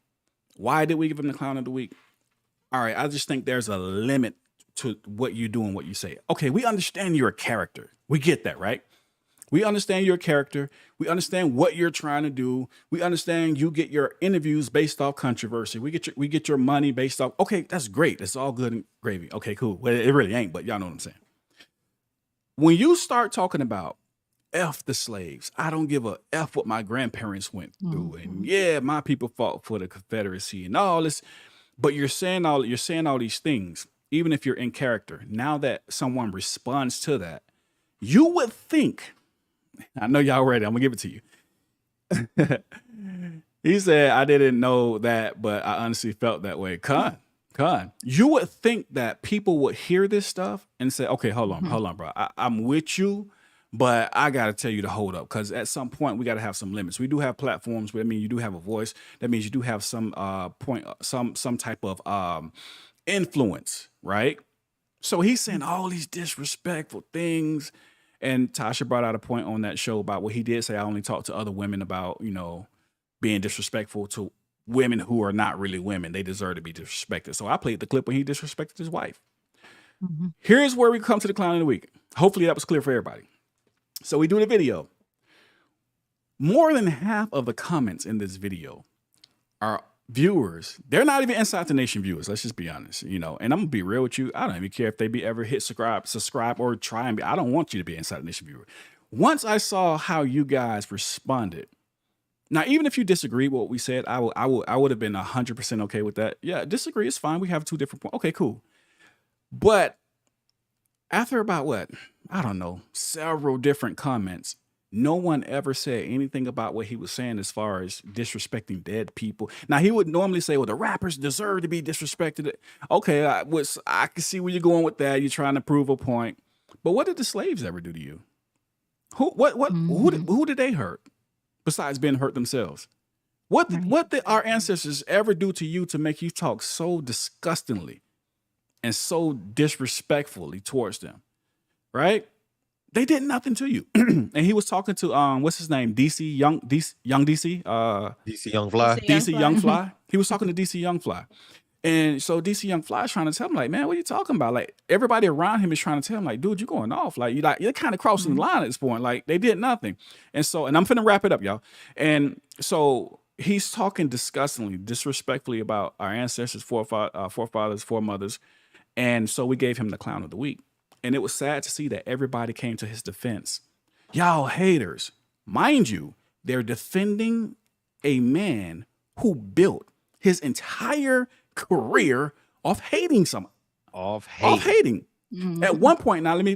Why did we give him the Clown of the Week? All right, I just think there's a limit to what you do and what you say. Okay, we understand you're a character. We get that, right? We understand you're a character. We understand what you're trying to do. We understand you get your interviews based off controversy. We get your money based off. Okay, that's great. That's all good and gravy. Okay, cool. Well, it really ain't, but y'all know what I'm saying. When you start talking about F the slaves, I don't give a F what my grandparents went through, and yeah, my people fought for the Confederacy and all this. But you're saying all these things, even if you're in character. Now that someone responds to that, you would think. I know y'all ready. I'm gonna give it to you. He said, "I didn't know that, but I honestly felt that way." Con. You would think that people would hear this stuff and say, "Okay, hold on, bro. I'm with you." But I got to tell you to hold up, because at some point we got to have some limits. We do have platforms. I mean, you do have a voice. That means you do have some some type of influence, right? So he's saying all these disrespectful things. And Tasha brought out a point on that show about what he did say. I only talk to other women about, being disrespectful to women who are not really women. They deserve to be disrespected. So I played the clip when he disrespected his wife. Here's where we come to the Clown of the Week. Hopefully that was clear for everybody. So we do the video. More than half of the comments in this video are viewers. They're not even Inside the Nation viewers. Let's just be honest, and I'm gonna be real with you. I don't even care if they ever hit subscribe or try and be. I don't want you to be Inside the Nation viewer. Once I saw how you guys responded, now even if you disagree with what we said, I would have been 100% okay with that. Yeah, disagree is fine. We have 2 different points. Okay, cool. But after about several different comments, no one ever said anything about what he was saying as far as disrespecting dead people. Now, he would normally say, well, the rappers deserve to be disrespected. Okay, I can see where you're going with that. You're trying to prove a point. But what did the slaves ever do to you? Who did they hurt besides being hurt themselves? What did our ancestors ever do to you to make you talk so disgustingly and so disrespectfully towards them? Right? They did nothing to you. And he was talking to what's his name? DC Young DC Young Fly. DC Young Fly. He was talking to DC Young Fly. And so DC Young Fly is trying to tell him, like, man, what are you talking about? Like, everybody around him is trying to tell him, like, dude, you're going off. Like, you're kind of crossing the line at this point. Like, they did nothing. And I'm finna wrap it up, y'all. And so he's talking disgustingly, disrespectfully about our ancestors, forefathers, foremothers. And so we gave him the Clown of the Week. And it was sad to see that everybody came to his defense. Y'all haters. Mind you, they're defending a man who built his entire career off hating someone. Off hating. Mhm. At one point, now let me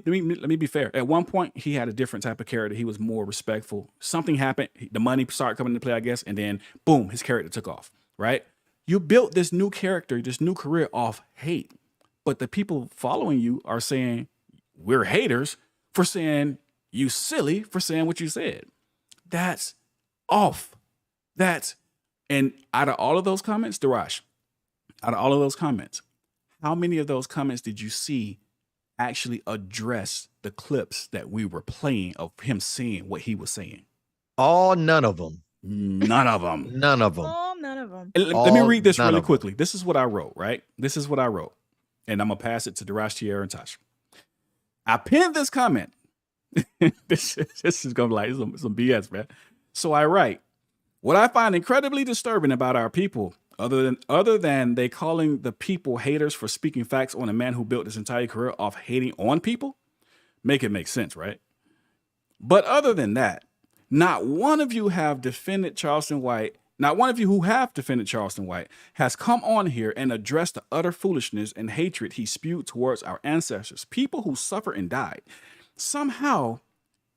be fair. At one point, he had a different type of character. He was more respectful. Something happened. The money started coming into play, I guess, and then boom, his character took off. Right? You built this new character, this new career off hate, but the people following you are saying we're haters for saying you silly for saying what you said. That's off. And out of all of those comments, Darash, out of all of those comments, how many of those comments did you see actually address the clips that we were playing of him saying what he was saying? None of them. None of them. None of them. Oh, none of them. Let me read this None really of them. quickly. This is what I wrote, right? This is what I wrote. And I'm going to pass it to Darash, Tierra, and Tasha. I pinned this comment. this is going to be like some BS, man. So I write, what I find incredibly disturbing about our people, other than they calling the people haters for speaking facts on a man who built his entire career off hating on people, make it make sense, right? But other than that, not one of you have defended Charleston White. Not one of you who have defended Charleston White has come on here and addressed the utter foolishness and hatred he spewed towards our ancestors, people who suffered and died. Somehow,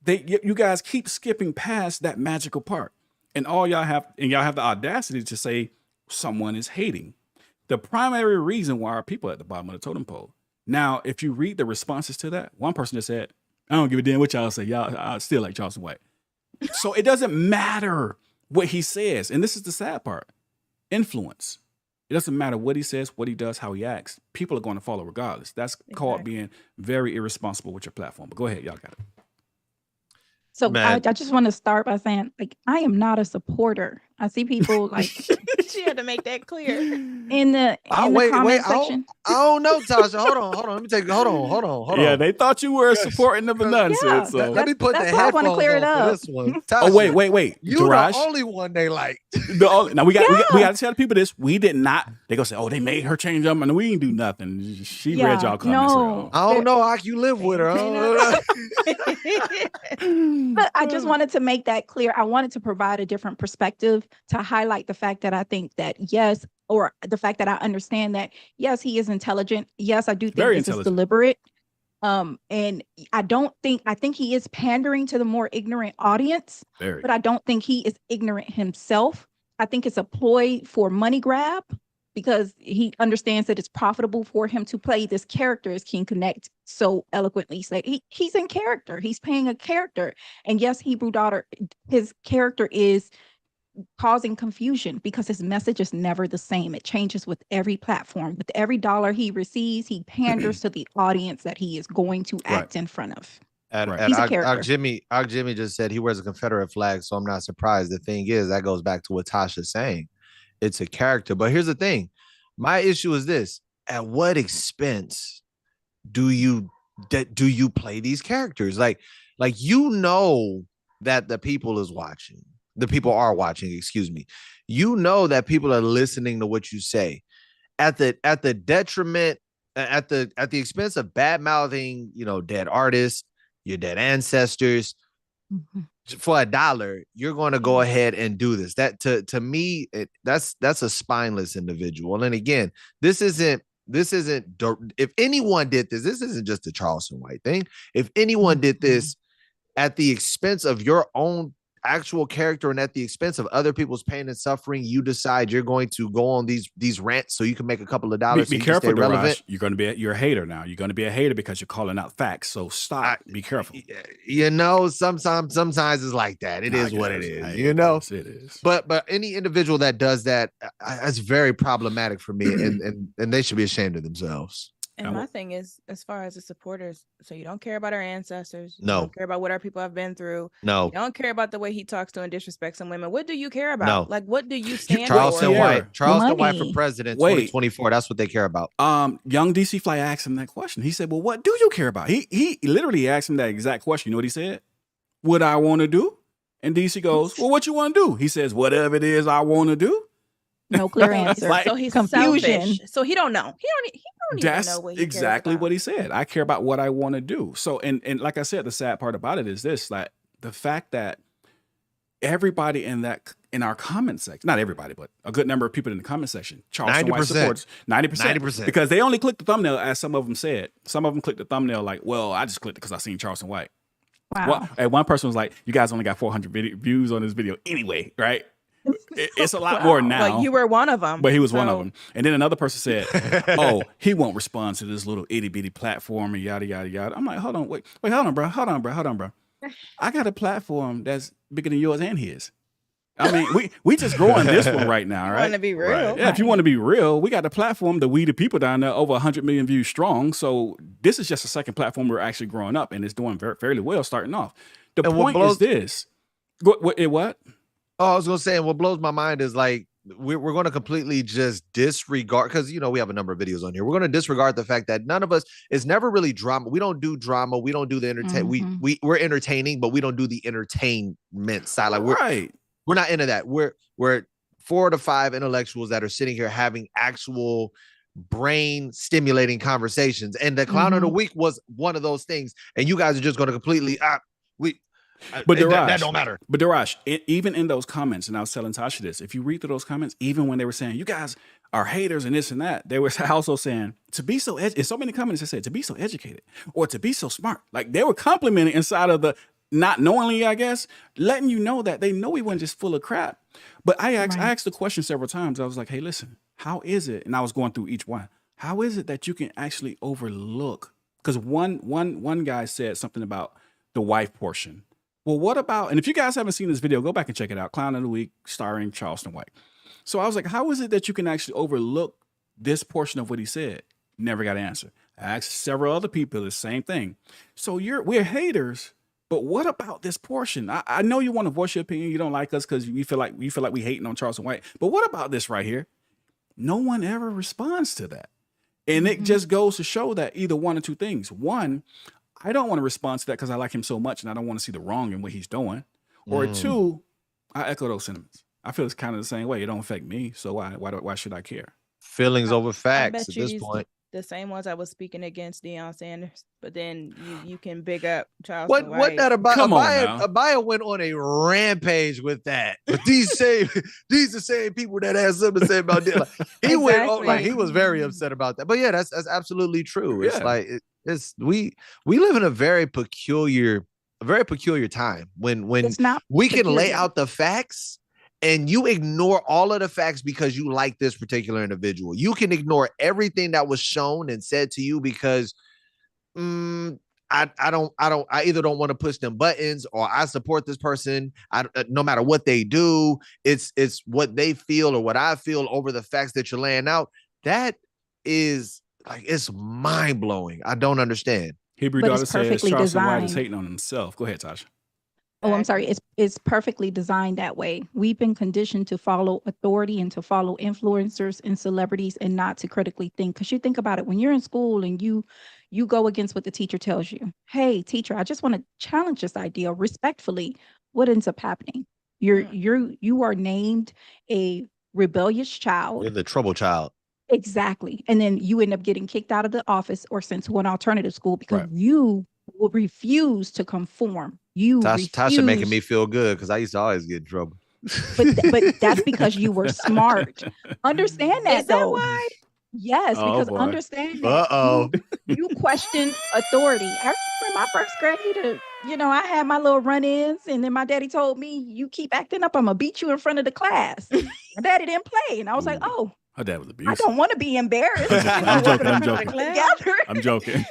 you guys keep skipping past that magical part, and y'all have the audacity to say someone is hating. The primary reason why our people at the bottom of the totem pole. Now, if you read the responses to that, one person just said, "I don't give a damn what y'all say. Y'all, I still like Charleston White." So it doesn't matter what he says. And this is the sad part. Influence. It doesn't matter what he says, what he does, how he acts. People are going to follow regardless. That's called being very irresponsible with your platform. But go ahead. Y'all got it. So I Man. just want to start by saying, like, I am not a supporter. I see people like She had to make that clear. in the Wait, comment I section. don't know, Tasha. Hold on. Let me take. Hold on. Yeah, they thought you were supporting the nonsense. Yeah, So. Let me put the that's why I wanna headphones clear it on for up. this one. Oh, Tasha, wait. You Darash, the only one they like. now we got to tell the people this. We did not. They gonna say, "Oh, they made her change them," and we didn't do nothing. She read y'all comments. no. I don't know how you live with her. I don't know. But I just wanted to make that clear. I wanted to provide a different perspective to highlight the fact that I think that yes, or the fact that I understand that yes, he is intelligent. Yes, I do think Very this is intelligent. deliberate. And I think he is pandering to the more ignorant audience, Very. but I don't think he is ignorant himself. I think it's a ploy for money grab because he understands that it's profitable for him to play this character, as King Connect so eloquently said. He's in character. He's playing a character. And yes, Hebrew Daughter, his character is causing confusion because his message is never the same. It changes with every platform. With every dollar he receives, he panders to the audience that he is going to act in front of. Right. He's a Og character. Jimmy just said he wears a Confederate flag, so I'm not surprised. The thing is, that goes back to what Tasha's saying. It's a character. But here's the thing. My issue is this. At what expense do you play these characters? Like you know that the people are watching, excuse me. You know that people are listening to what you say. At the detriment, at the expense of bad mouthing, dead artists, your dead ancestors. Mhm. For $1, you're going to go ahead and do this. That to me, that's a spineless individual. And again, this isn't. If anyone did this isn't just a Charleston White thing. If anyone did this at the expense of your own actual character and at the expense of other people's pain and suffering, you decide you're going to go on these rants so you can make a couple of dollars. Be so careful, relevant. Darash. You're a hater now. You're going to be a hater because you're calling out facts. So stop. Be careful. Sometimes it's like that. It is what it is. It is. But any individual that does that, that's very problematic for me, and they should be ashamed of themselves. And my thing is, as far as the supporters, so you don't care about our ancestors. You No. don't care about what our people have been through. No. You don't care about the way he talks to and disrespects some women. What do you care about? No. Like, what do you stand Charleston for? White for Money. president Wait. 2024. That's what they care about. Young DC Fly asked him that question. He said, "Well, what do you care about?" He literally asked him that exact question. You know what he said? What I want to do? And DC goes, "Well, what you want to do?" He says, "Whatever it is I want to do." No clear answer. Like, So he's confusion. selfish. So he don't know. He don't even That's know what he exactly cares about. what he said. I care about what I want to do. So, and like I said, the sad part about it is this: like the fact that everybody in our comment section, not everybody, but a good number of people in the comment section, Charleston White 90%. supports 90%, 90%. because they only clicked the thumbnail, as some of them said. Some of them clicked the thumbnail like, well, I just clicked it because I seen Charleston White. Wow. And one person was like, you guys only got 400 views on this video anyway, right? It's a lot Wow. more now. Like you were one of them. But he was one of them. And then another person said, oh, he won't respond to this little itty bitty platform and yada, yada, yada. I'm like, hold on, wait, hold on, bro. I got a platform that's bigger than yours and his. I mean, we just growing this one right now, right? Want to be real? Right. Yeah, if you want to be real, we got the platform, the We the People down there, over 100 million views strong. So this is just a second platform we're actually growing up, and it's doing fairly well starting off. The point is this. What? Oh, I was gonna say, and what blows my mind is like we're going to completely just disregard, because we have a number of videos on here. We're going to disregard the fact that none of us is never really drama. We don't do drama. We don't do the entertain. We're entertaining, but we don't do the entertainment side. Like we're not into that. We're 4 to 5 intellectuals that are sitting here having actual brain stimulating conversations. And the clown of the week was one of those things. And you guys are just going to completely but Darash, that don't matter. But Darash, even in those comments, and I was telling Tasha this, if you read through those comments, even when they were saying you guys are haters and this and that, they were also saying to be so in so many comments they said to be so educated or to be so smart. Like they were complimenting inside of the not knowingly, I guess, letting you know that they know we weren't just full of crap. But I asked the question several times. I was like, hey, listen, how is it? And I was going through each one. How is it that you can actually overlook? Because one guy said something about the wife portion. Well, what about, and if you guys haven't seen this video, go back and check it out. Clown of the Week starring Charleston White. So I was like, how is it that you can actually overlook this portion of what he said? Never got an answer. I asked several other people the same thing. So we're haters, but what about this portion? I know you want to voice your opinion. You don't like us because you feel like we hating on Charleston White. But what about this right here? No one ever responds to that. And it just goes to show that either one or two things. One, I don't want to respond to that because I like him so much and I don't want to see the wrong in what he's doing. Or two, I echo those sentiments. I feel it's kind of the same way. It don't affect me, so why should I care? Feelings over facts at this point. The same ones I was speaking against Deion Sanders, but then you can big up Charles. What that about? Abiyah went on a rampage with that. But these the same people that had something to say about that. Like, he went on, like he was very upset about that. But yeah, that's absolutely true. It's like we live in a very peculiar time when we can lay out the facts and you ignore all of the facts because you like this particular individual. You can ignore everything that was shown and said to you because I either don't want to push them buttons or I support this person. No matter what they do, it's what they feel or what I feel over the facts that you're laying out. That is like, it's mind blowing. I don't understand. Hebrew daughter says Charleston White is hating on himself. Go ahead, Tasha. Oh, I'm sorry. It's perfectly designed that way. We've been conditioned to follow authority and to follow influencers and celebrities and not to critically think. Because you think about it, when you're in school and you go against what the teacher tells you. Hey, teacher, I just want to challenge this idea respectfully. What ends up happening? You are named a rebellious child. You're the trouble child. Exactly. And then you end up getting kicked out of the office or sent to an alternative school because you will refuse to conform. Tasha making me feel good because I used to always get in trouble. But that's because you were smart. Understand that, Is that though. why? Yes, because understand that you question authority. I remember in my first grade, I had my little run-ins, and then my daddy told me, "You keep acting up, I'm gonna beat you in front of the class." My daddy didn't play, and I was like, "Oh." Her dad was abusive. I don't want to be embarrassed. I'm joking.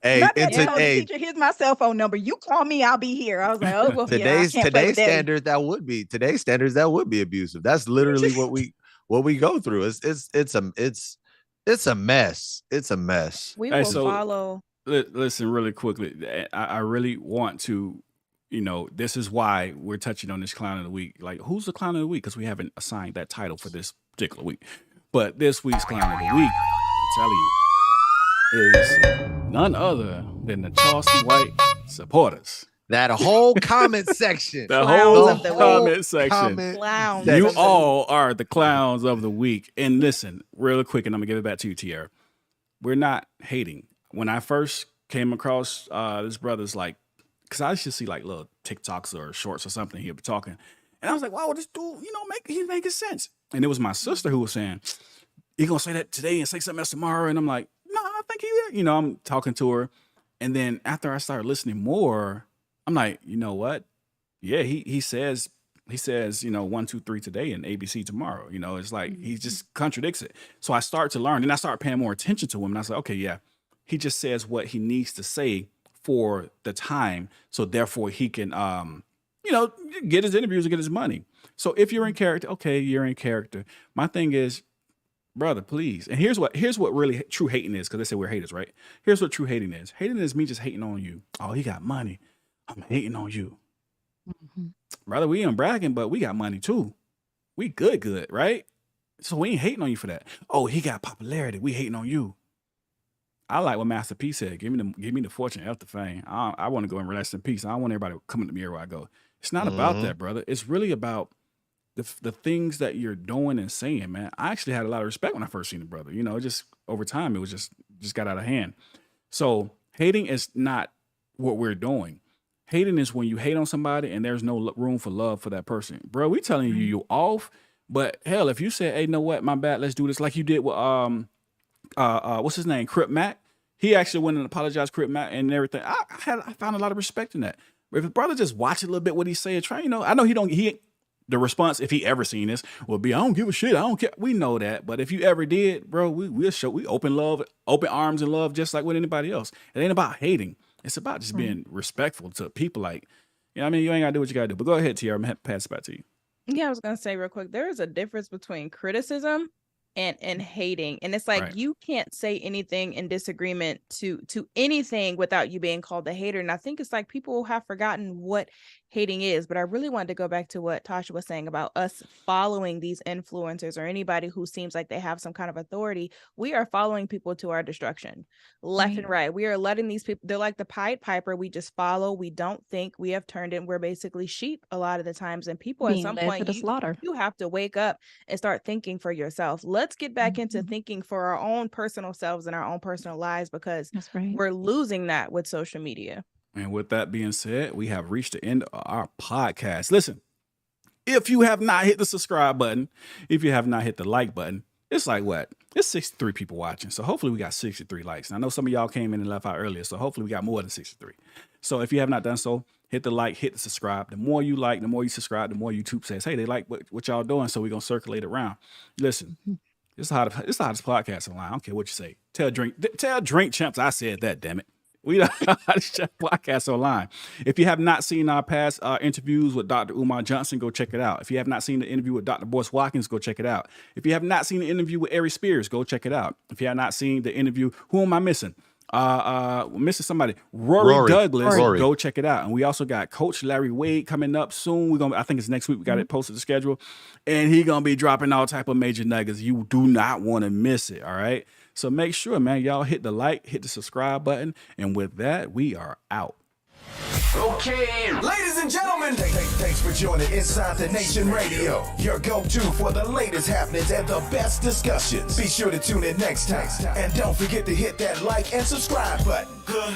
Hey, teacher, here's my cell phone number. You call me, I'll be here. I was like, oh, well, today's standards that would be abusive. That's literally what we go through. It's a mess. It's a mess. We will follow. Listen, really quickly. I really want to. This is why we're touching on this clown of the week. Like, who's the clown of the week? Because we haven't assigned that title for this particular week. But this week's clown of the week, I'm telling you, is none other than the Charleston White supporters. That whole comment section. The Clowns whole of the week. comment section. Clowns. You of the all are the clowns of the week. And listen, real quick, and I'm gonna give it back to you, Tierra. We're not hating. When I first came across this brother's like, because I used to see like little TikToks or shorts or something, he'd be talking. And I was like, wow, this dude, he's making sense. And it was my sister who was saying, he gonna say that today and say something else tomorrow. And I'm like, no, I think I'm talking to her. And then after I started listening more, I'm like, you know what? Yeah, he says, 1, 2, 3 today and ABC tomorrow. It's like he just contradicts it. So I start to learn, and I start paying more attention to him. And I was like, okay, yeah, he just says what he needs to say for the time. So therefore he can, get his interviews and get his money. So if you're in character, okay, you're in character. My thing is, brother, please. And here's what really true hating is, because they say we're haters, right? Here's what true hating is. Hating is me just hating on you. Oh, he got money. I'm hating on you. Mm-hmm. Brother, we ain't bragging, but we got money too. We good, right? So we ain't hating on you for that. Oh, he got popularity. We hating on you. I like what Master P said. Give me the fortune, health, the fame. I want to go and rest in peace. I don't want everybody coming to me everywhere I go. It's not about that, brother. It's really about the things that you're doing and saying, man. I actually had a lot of respect when I first seen the brother. It just over time, it was just got out of hand. So hating is not what we're doing. Hating is when you hate on somebody and there's no room for love for that person. Bro, we telling you off, but hell, if you say, hey, you know what, my bad, let's do this, like you did with what's his name, Crip Mac. He actually went and apologized, Crip Mac, and everything. I found a lot of respect in that. But if the brother just watch a little bit what he said, try, I know the response, if he ever seen this, will be, I don't give a shit, I don't care. We know that, but if you ever did, bro, we open arms and love just like with anybody else. It ain't about hating. It's about just being respectful to people. Like, you ain't gotta do what you gotta do. But go ahead, Tiara, I'm gonna pass it back to you. Yeah, I was gonna say real quick, there is a difference between criticism and hating. And it's like, Right. you can't say anything in disagreement to anything without you being called a hater. And I think it's like people have forgotten what hating is. But I really wanted to go back to what Tasha was saying about us following these influencers or anybody who seems like they have some kind of authority. We are following people to our destruction left and right. We are letting these people, they're like the Pied Piper. We just follow. We don't think. We have turned in. We're basically sheep a lot of the times. And people Being at some led point, to the slaughter. you have to wake up and start thinking for yourself. Let's get back into thinking for our own personal selves and our own personal lives, because That's right. we're losing that with social media. And with that being said, we have reached the end of our podcast. Listen, if you have not hit the subscribe button, if you have not hit the like button, it's like what? It's 63 people watching. So hopefully we got 63 likes. And I know some of y'all came in and left out earlier. So hopefully we got more than 63. So if you have not done so, hit the like, hit the subscribe. The more you like, the more you subscribe, the more YouTube says, hey, they like what y'all doing. So we're going to circulate it around. Listen, this is how this podcast online. I don't care what you say. Tell Drink Champs I said that, damn it. We the hottest chef podcast online. If you have not seen our past interviews with Dr. Umar Johnson, go check it out. If you have not seen the interview with Dr. Boyce Watkins, go check it out. If you have not seen the interview with Ari Spears, go check it out. If you have not seen the interview, who am I missing? Missing somebody. Rory Douglas. Go check it out. And we also got Coach Larry Wade coming up soon. I think it's next week. We got it posted the schedule, and he gonna be dropping all type of major nuggets. You do not want to miss it. All right. So make sure, man, y'all hit the like, hit the subscribe button. And with that, we are out. Okay, ladies and gentlemen, thanks for joining Inside the Nation Radio, your go-to for the latest happenings and the best discussions. Be sure to tune in next time. And don't forget to hit that like and subscribe button.